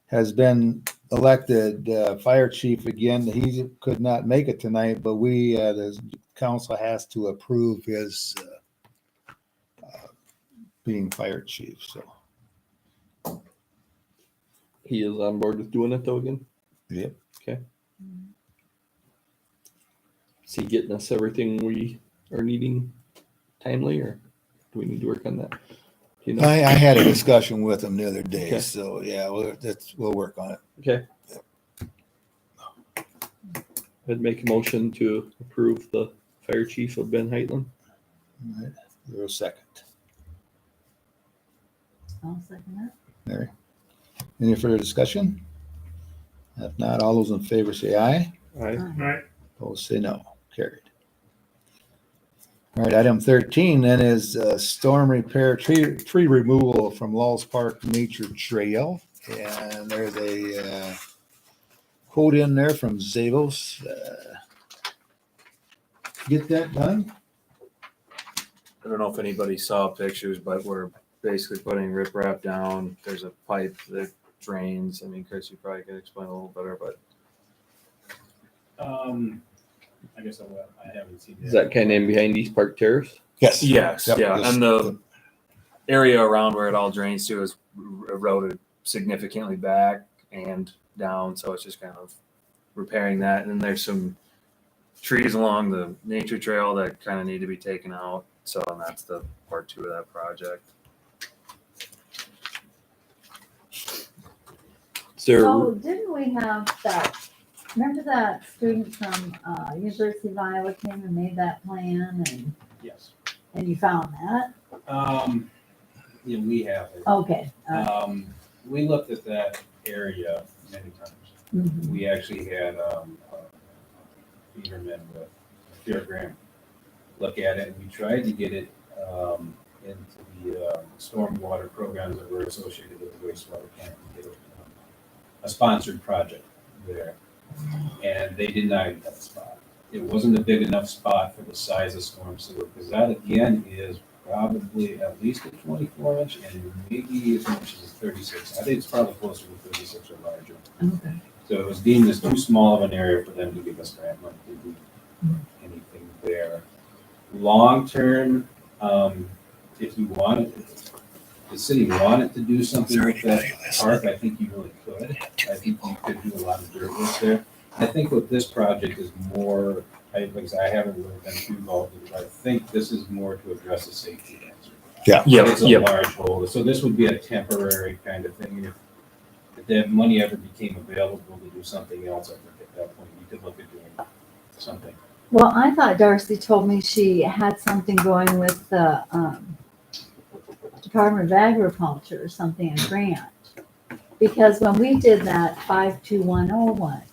has been elected fire chief again. He could not make it tonight, but the council has to approve his being fire chief, so. He is on board with doing it though again? Yep. Okay. Is he getting us everything we are needing timely, or do we need to work on that? You know? I had a discussion with him the other day, Okay. so yeah, we'll work on it. Okay. I'd make a motion to approve the fire chief of Ben Heitland. All right, there a second. I'll second that. Mary. Any further discussion? If not, all those in favor say aye. Aye. all right, Opposed say no. Carried. All right, item 13 then is storm repair tree removal from Lawler Park Nature Trail. And there's a quote in there from Zavos. Get that done? I don't know if anybody saw pictures, but we're basically putting riprap down. There's a pipe that drains. I mean, Chris, you probably could explain a little better, but I guess I haven't seen Is that kind of in behind East Park Terrace? Yes. yes, Yep, yeah. just And the area around where it all drains to is eroded significantly back and down. So it's just kind of repairing that. And then there's some trees along the nature trail that kind of need to be taken out. So and that's the part 2 of that project. there, So didn't we have that, remember that student from, University of Iowa came and made that plan Yes. and you found that? Yeah, we have it. Okay. We looked at that area many times. Mhm. We actually had, Peterman with Fair Grant look at it, and we tried to get it, into the, stormwater programs that were associated with the wastewater plant, to get a sponsored project there. And they denied that spot. It wasn't a big enough spot for the size of storm sewer, because that again is probably at least a 24 inch and maybe as much as a 36. I think it's probably closer to 36 or larger. Okay. So it was deemed as too small of an area for them to give us grant money to do anything there. Long term, if you wanted, if the city wanted to do something with that park, I think you really could. I think you could do a lot of dirt work there. I think with this project is more, because I haven't really been too involved with it, I think this is more to address a safety answer. Yeah, It's a yeah. large hole, so this would be a temporary kind of thing. If that money ever became available to do something else, I think at that point you could look at doing something. Well, I thought Darcy told me she had something going with the, Department of Agriculture or something, a grant. Because when we did that 52101,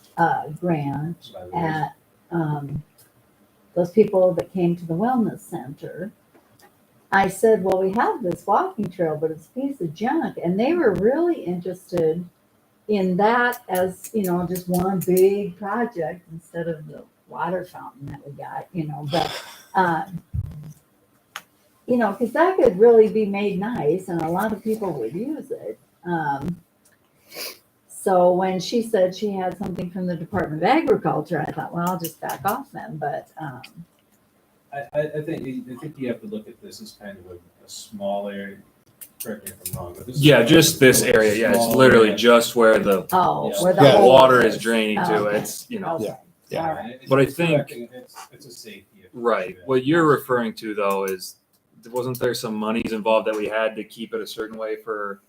grant So I was- at, those people that came to the wellness center, I said, well, we have this walking trail, but it's a piece of junk. And they were really interested in that as, just one big project instead of the water fountain that we got, but, because that could really be made nice and a lot of people would use it. So when she said she had something from the Department of Agriculture, I thought, well, I'll just back off then, but, I think you have to look at this as kind of a small area. Correct me if I'm wrong, but this is Yeah, just this area. Yeah, it's small literally area. just where the oh, Yeah. where the yeah, hole water is draining to. Okay. It's, Okay. Yeah. All right. It's- But I it's think- correcting- it's a safety issue. right. What you're referring to though is, wasn't there some monies involved that we had to keep it a certain way for,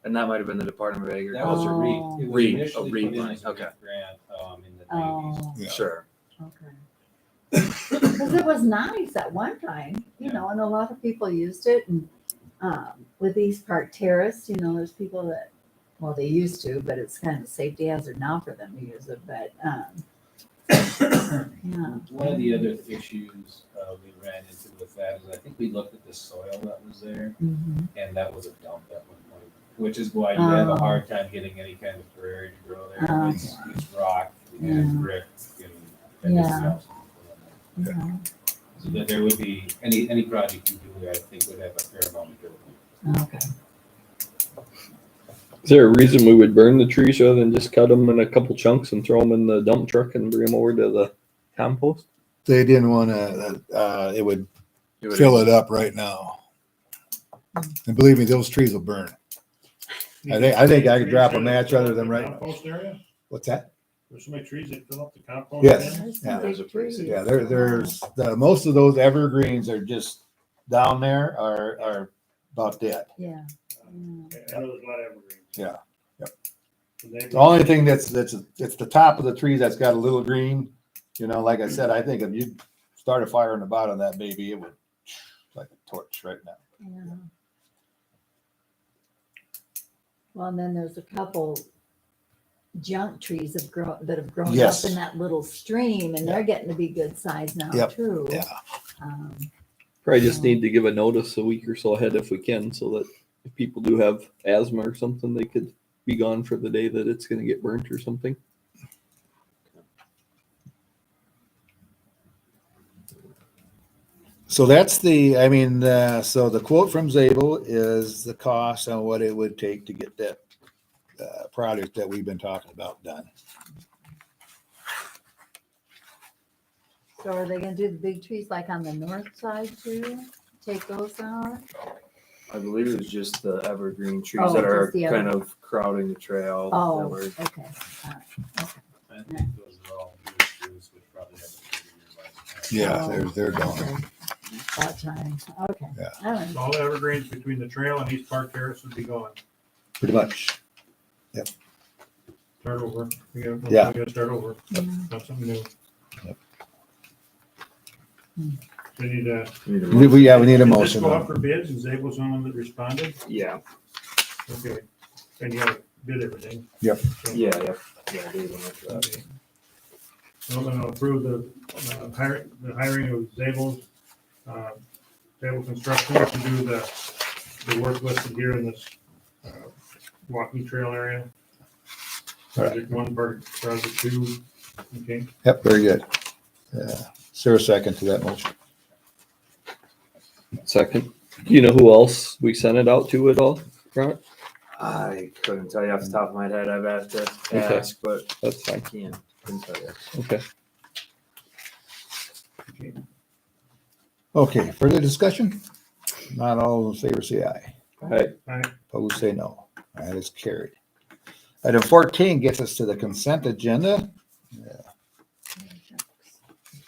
and that might have been the Department of That Agriculture. was a Oh. REAP. It was REAP, initially REAP put in money, as a okay. REAP grant, in the 90s. Oh, Yeah. Sure. okay. Because it was nice at one time, and a lot of people used it. And with East Park Terrace, there's people that, well, they used to, but it's kind of a safety hazard now for them to use it. But yeah. One of the other issues we ran into with that is I think we looked at the soil that was there, Mhm. and that was a dump at one point, which is why you have Oh. a hard time getting any kind of prairie to grow there. Oh. It's rock Yeah. and brick and everything Yeah. else. Yeah. So that there would be, any project you do, I think would have a fair amount of building. Okay. is there a reason we would burn the trees rather than just cut them in a couple chunks and throw them in the dump truck and bring them over to the compost? They didn't want to, it would It would- fill it up right now. And believe me, those trees will burn. I think I could drop a match other than right. Compost area? What's that? There's so many trees that fill up the compost. Yes. bin? There's some Yeah, big those are pretty trees. Yeah, there's most of those evergreens are just down there are about dead. Yeah. I know there's a lot of evergreens. Yeah, yep. So they- The only thing it's the top of the tree that's got a little green. Like I said, I think if you start a fire in the bottom of that baby, it would like a torch right now. Yeah. Well, and then there's a couple junk trees that have grown Yes. up in that little stream, and they're getting to be good size now Yep. too. Yeah. Um, Probably just need to give a notice a week or so ahead if we can, so that if people do have asthma or something, they could be gone for the day that it's gonna get burnt or something. So that's so the quote from Zabel is the cost on what it would take to get that project that we've been talking about done. So are they gonna do the big trees like on the north side too? Take those out? I believe it was just the evergreen trees Oh, that are just the kind of crowding the trail. that Oh, were- okay. All right. I think those are all new trees, which probably have a 30-year lifespan. Yeah, Oh, they're gone. okay. That time, okay. Yeah. All right. So all the evergreens between the trail and East Park Terrace would be gone. Pretty much. Start over. We Yeah. gotta start over. Not something new. Yep. We need a. We need a Did this motion. go on out for bids? Is Zabel someone that responded? Yeah, Okay. And you gotta bid everything. Yep. So- yeah, Dave went after that. Okay. So I'm gonna approve the hiring of Zabel's, Zabel Construction to do the work listed here in this, walking trail area. Project 1, project 2, okay. Yep, very good. Is there a second to that motion? Second. Do you know who else we sent it out to at all? Right? I couldn't tell you off the top of my head. I've had to Okay. ask, but That's I fine. couldn't tell you. Okay. Okay, further discussion? Not all in favor, say aye. Right. Opposed, say no. That is carried. Item 14 gets us to the consent agenda.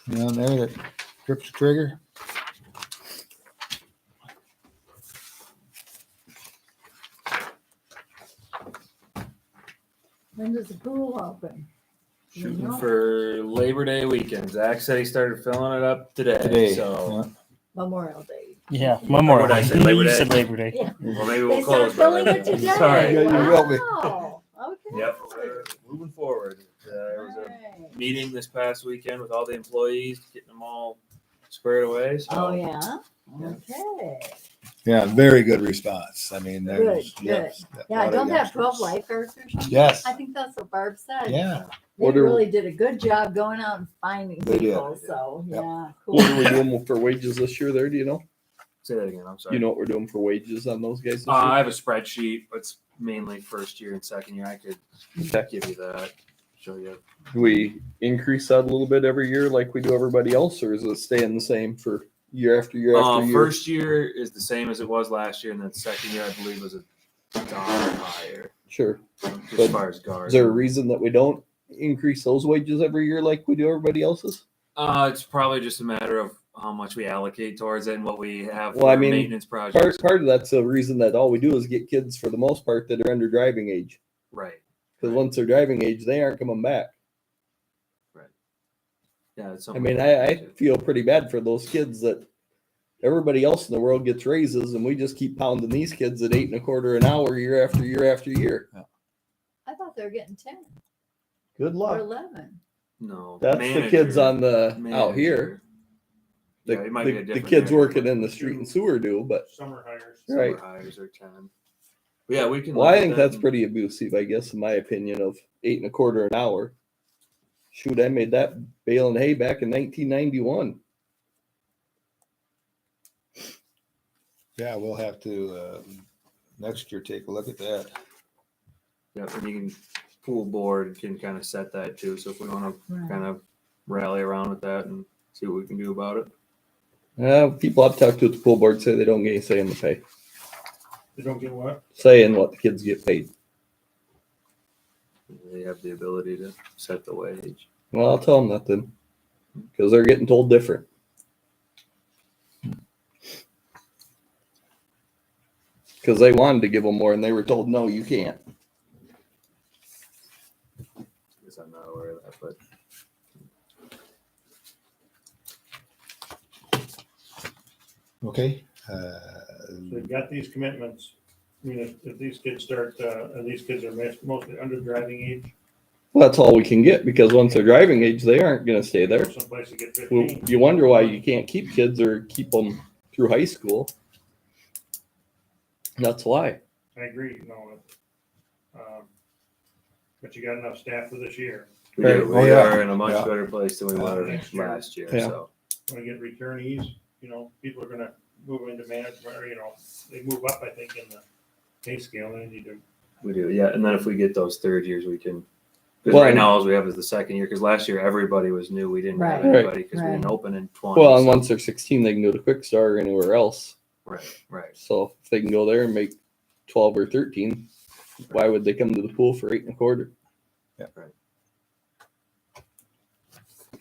Down there that grips the trigger. When does the pool open? Do you Shooting know? for Labor Day weekend. Zach said he started filling it up today. Today, So, Memorial Day. Yeah, Memorial What did I Day. say, Labor You Day? said Labor Day. Yeah. well, maybe They we'll start close. by filling Labor it Day. today. Sorry. Yeah, you will be. Wow. Okay. Yep, we're moving forward. There was a Alright. meeting this past weekend with all the employees, getting them all squared away. So Oh, yeah? Yeah. Okay. Yeah, very good response. I mean, there's. Good, yes, a Yeah, lot of don't they have 12 youngsters. lifeguards or something? Yes. I think that's what Barb said. Yeah, They What are- really did a good job going out and finding They did. people, so, Yep. yeah, What are we cool. doing for wages this year there? Do you know? say that again. I'm Do sorry. you know what we're doing for wages on those guys this I year? have a spreadsheet, but it's mainly first year and second year. I could give you that. Show you. Do we increase that a little bit every year like we do everybody else, or is it staying the same for year after year after year? First year is the same as it was last year, and then second year I believe was $1 higher. Sure. Just But as far as guards. Is there a reason that we don't increase those wages every year like we do everybody else's? It's probably just a matter of how much we allocate towards it and what we have Well, for I mean, maintenance projects. Part of that's the reason that all we do is get kids for the most part that are under driving age. Right. Because once they're driving age, they aren't coming back. Yeah. It's I something mean, we I have to- feel pretty bad for those kids that everybody else in the world gets raises, and we just keep pounding these kids at 8.25 an hour year after year after year. I thought they were getting 10 Good or 11. No. That's the kids on the out manager. here. The, Yeah, it might be a the different kids area, working but in the street and sewer do, but Summer hires. summer right. hires are 10. But yeah, we can. Well, look I at think that that's and- pretty abusive, I guess, in my opinion, of 8.25 an hour. Shoot, I made that baling hay back in 1991. yeah, we'll have to, next year, take a look at that. Yeah, and you can pool board can kind of set that too. So if we want to Right. kind of rally around with that and see what we can do about it. People I've talked to at the pool board say they don't get any say in the pay, They don't get what? say in what the kids get paid. They have the ability to set the wage. Well, I'll tell them that then, because they're getting told different. Because they wanted to give them more, and they were told, no, you can't. I guess I'm not aware of that, but Okay. So they've got these commitments. I mean, if these kids start, and these kids are mostly under driving age, Well, that's all we can get, because once they're driving age, they aren't going to stay there. someplace to get Well, 15. you wonder why you can't keep kids or keep them through high school. That's why. I agree, but you got enough staff for this year. we, Right. do. Oh, We yeah. are in a much Yeah. better place than we were Next year. last year. Yeah. So When we get returnees, people are gonna move into management, or, they move up, I think, in the pay scale, and they need to. we do, yeah. And then if we get those third years, we can. Because Well, right now, all we have is the second year. Because last year, everybody was new. We didn't have Right. anybody because we didn't Right. open in 20. Well, and so- once they're 16, they can go to Quick Start or anywhere else. Right. So if they can go there and make 12 or 13, why would they come to the pool for 8.25?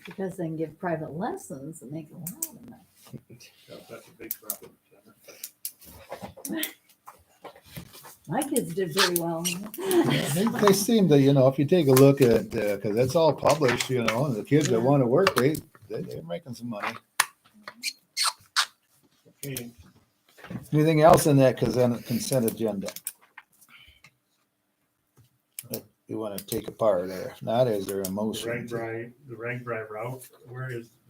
Because they can give private lessons and make a lot of money. That's a big problem. My kids did pretty well. They seem to, if you take a look at, because that's all published, and the kids that want to work, they're making some money. Okay, Anything else in that consent agenda? That you want to take apart, or if not, is there a the motion? Ragbri route,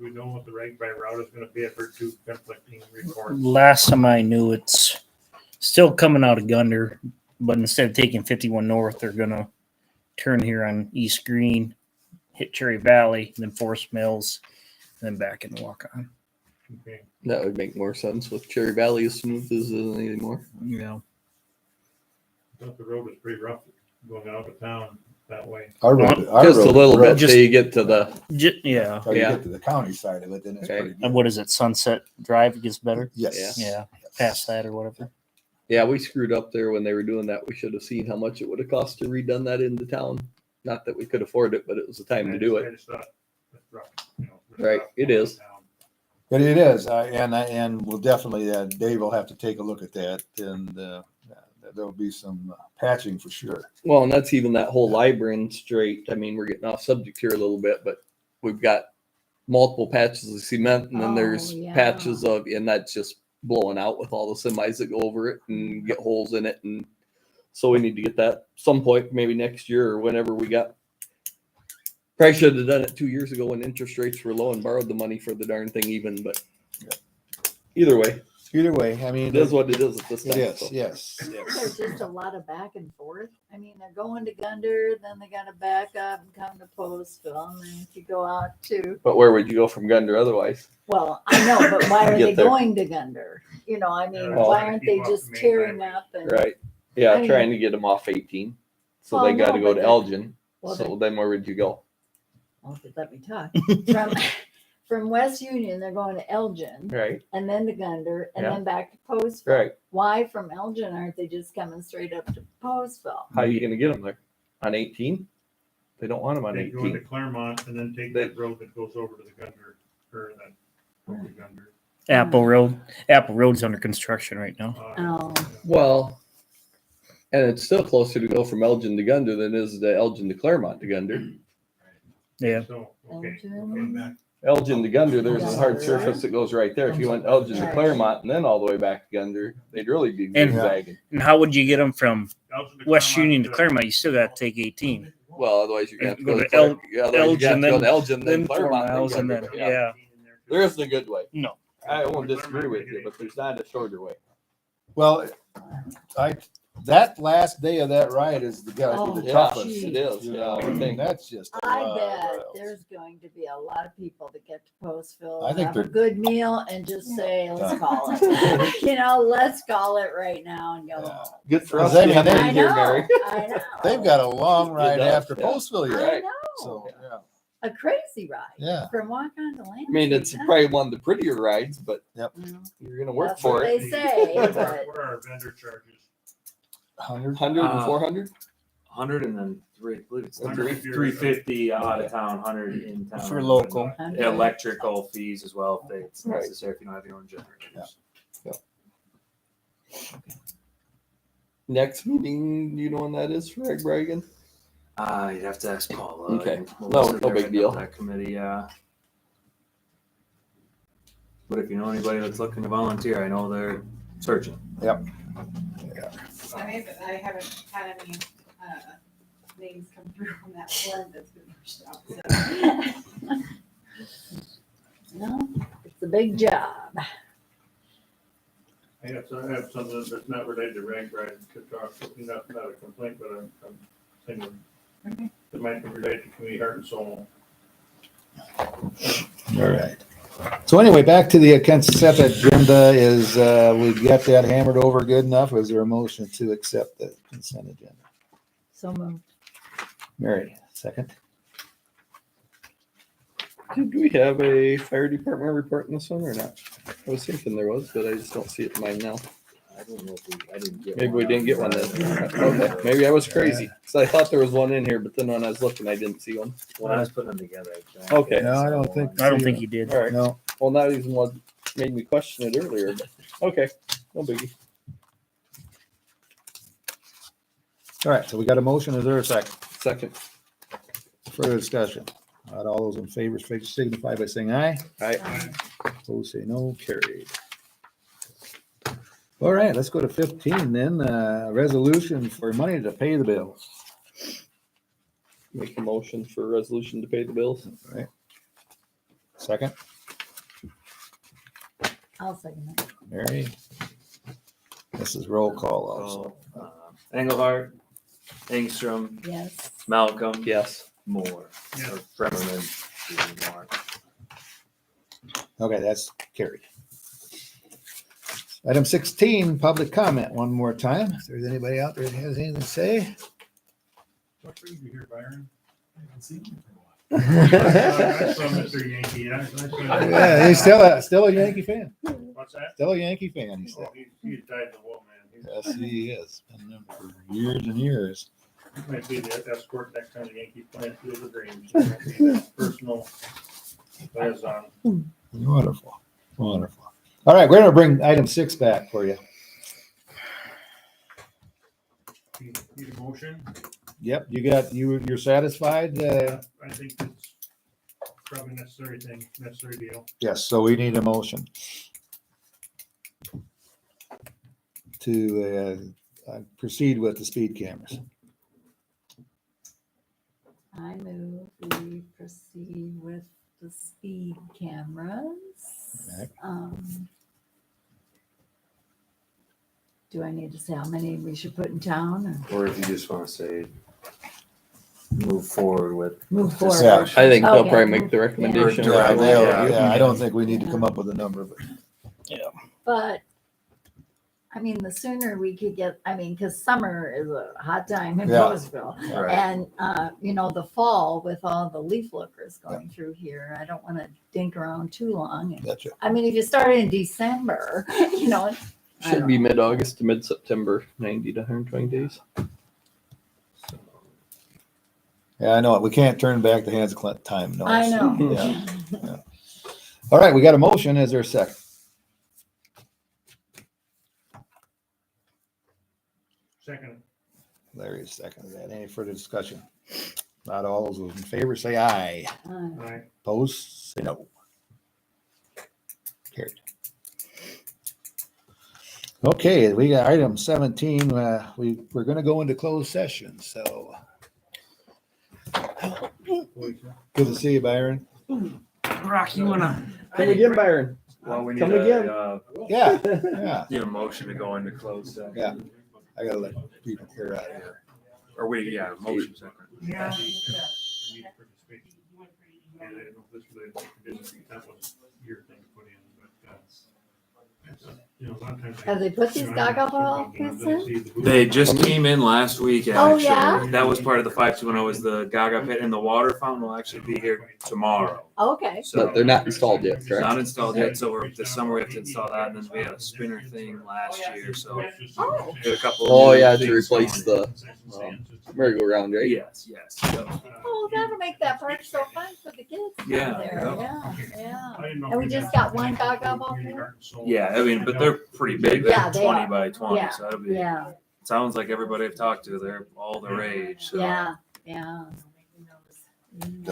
we know what the Ragbri route is gonna be. I've heard two conflicting reports. Last time I knew, it's still coming out of Gunder, but instead of taking 51 North, they're gonna turn here on East Greene, hit Cherry Valley, then Forest Mills, and then back and walk on. Okay. That would make more sense with Cherry Valley as smooth as it isn't anymore. Yeah. I thought the road was pretty rough going out of town that way. Our Just a little bit till you get to the. Yeah. Or you Yeah. get to the county side of it, then it's Okay. pretty good. And what is it? Sunset Drive gets better? Yes. Yeah. Past that or whatever. Yeah, we screwed up there when they were doing that. We should have seen how much it would have cost to redone that into town. Not that we could afford it, but it was the time to do it. I just thought, that's rough, it's Right, rough it going is. down. But it is, and we'll definitely, Dave will have to take a look at that, and there'll be some patching for sure. Well, and that's even that whole library and straight. I mean, we're getting off subject here a little bit, but we've got multiple patches of cement, and then Oh, there's yeah. patches of, and that's just blowing out with all the semis that go over it and get holes in it. And so we need to get that some point, maybe next year or whenever we got. Probably should have done it 2 years ago when interest rates were low and borrowed the money for the darn thing even, but either way, I mean, it is what it is at this it time. is, so. yes. There's just a lot of back and forth. I mean, they're going to Gunder, then they gotta back up and come to Postville, and then if you go out to, But where would you go from Gunder otherwise? well, I know, but why are Get they there. going to Gunder? I mean, Yeah, why they're aren't they keep off just the main tearing highway. up and? Right. Yeah, I mean- trying to get them off 18. So Well, they got to no, go but to they- Elgin. Well, So then where would you go? Well, let me talk. From West Union, they're going to Elgin, Right. and then to Gunder, and Yeah. then back to Postville. Right. Why from Elgin aren't they just coming straight up to Postville? How are you going to get them there? On 18? They don't want them on They go into 18. Claremont and then take that road that goes over to the Gunder, or that, over to Gunder. Apple Road. Apple Road's under construction right now. Oh. Well, and it's still closer to go from Elgin to Gunder than it is to Elgin to Claremont to Gunder. Yeah. So, okay. Elgin. Elgin to Gunder, there's a hard Gunder, surface that goes right there. If you went Elgin to Right. Claremont and then all the way back to Gunder, they'd really be And- zigzagging. And how would you get them from Elgin to West Claremont Union to Claremont? You still got to take 18. Well, otherwise you're going to have to Go go to to Elgin, yeah, otherwise you got Elgin, to go then- to Elgin, then then 4 Claremont, then miles, and Gunder. then yeah. There isn't a good way. No. I won't disagree with you, but there's not a shorter way. Well, that last day of that ride is gotta be the Yeah, toughest. it is. Yeah, I think. That's just. a I lot of bet miles. there's going to be a lot of people that get to Postville, I think have a they're- good meal, and just say, let's call it. Let's call it right now and go Yeah. home. Good for Because us I mean, being they- I in here, know, Mary. I know. They've got a long ride does, after yeah. Postville I yet. Right. know. So, yeah. A crazy ride. Yeah. From Walk-On to Land. I mean, it's probably one of the prettier rides, but you're going to work That's for what it. they say, What but are our vendor charges? 100. 100 and 400? 100 and then three, I believe it's Three. 350 out of town, 100 in town. For local. Electrical fees as well if it's Right. necessary if you don't have your own generators. Next meeting, you know when that is for Egg Bragan? You'd have to ask Paula. Okay. and No- Melissa, no they're big heading deal. up That committee, yeah. But if you know anybody that's looking to volunteer, I know they're searching. I haven't had any names come through from that form that's been pushed out. So. no, it's a big job. I have something that's not related to rank ride, could talk, not a complaint, but I'm thinking that might be related to community heart and soul. All right. So anyway, back to the consent agenda is, we got that hammered over good enough. Is there a motion to accept the consent agenda? So moved. Mary, second. Do we have a fire department report in this one or not? I was thinking there was, but I just don't see it in mine now. I don't know if I didn't get Maybe we didn't get one then. Okay, maybe I was crazy. So I thought there was one in here, but then when I was looking, I didn't see one. When I was putting them together. Okay. No, I don't think. I don't think you did. All right. No. Well, not even what made me question it earlier, but okay, no biggie. All right, so we got a motion. Is there a second? Second. Further discussion? Not all those in favor signify by saying aye. Aye. Opposed, say no. Carried. All right, let's go to 15 then. Resolution for money to pay the bills. Make a motion for a resolution to pay the bills. All right. Second, I'll second that. Mary. This is roll call also. Engelhardt, Engstrom, Yes. Malcolm, Yes. Moore, Yeah. or Bremerman, Moore. Okay, that's carried. Item 16, public comment one more time. If there's anybody out there that has anything to say. What brings you here, Byron? I haven't seen you for a while. I'm from Mr. Yankee, yeah. Yeah, he's still a Yankee fan. What's that? Still a Yankee fan, he said. Oh, he died the wall, man. Yes, he is. Been there for years and years. He might be the escort next time the Yankees play in Field of Dreams. Personal liaison. Wonderful, wonderful. All right, we're gonna bring item 6 back for you. Need a motion? Yep, you're satisfied? I think it's probably necessary deal. Yes, so we need a motion to proceed with the speed cameras. I move we proceed with the speed cameras. Right. Do I need to say how many we should put in town or Or if you just want to say, move forward with. move forward? Yeah. I think they'll Okay. probably make the recommendation. Yeah, Yeah, I don't think we need to come up with a number, but But, I mean, the sooner we could get, because summer is a hot time in Yeah. Postville. Right. And, the fall with all the leaf lookers going through here, I don't want to dink around too long. that's it. If you started in December, I Should don't be know. mid-August to mid-September, 90 to 120 days. Yeah, I know it. We can't turn back the hands of time. No. I know. Yeah. All right, we got a motion. Is there a second? Second. Larry second. That any further discussion? Not all those in favor say aye. Aye. Opposed, say no. Carried. Okay, we got item 17. We're going to go into closed session. So good to see you, Byron. Rock, you wanna? Come again, Byron. Well, we need Come again. Yeah, yeah. Need a motion to go into closed session. Yeah. I gotta let people clear out of here. Or motion second. Yeah. Need participation. And I don't know if this related to conditions, that was your thing to put in, but, a lot of times. Have they put these gaga ball pits in? They just came in last week, Oh, actually. yeah? That was part of the 520 was the Gaga pit, and the water fountain will actually be here tomorrow. Okay. So But they're not installed yet, it's correct? not installed yet, so this summer we have to install that, and then we had a spinner thing last year, so Oh. did a couple. Oh, new yeah, to things replace going the merry-go-round, right? Yes. So, Oh, that'll make that park so fun for the kids down Yeah, there. yeah. Yeah. And we just got one gaga ball pit? yeah, but they're pretty big. They're Yeah, they 20 are. by 20, Yeah, so that'll be. Yeah, Sounds like everybody I've talked to, they're all the rage. So. yeah, yeah.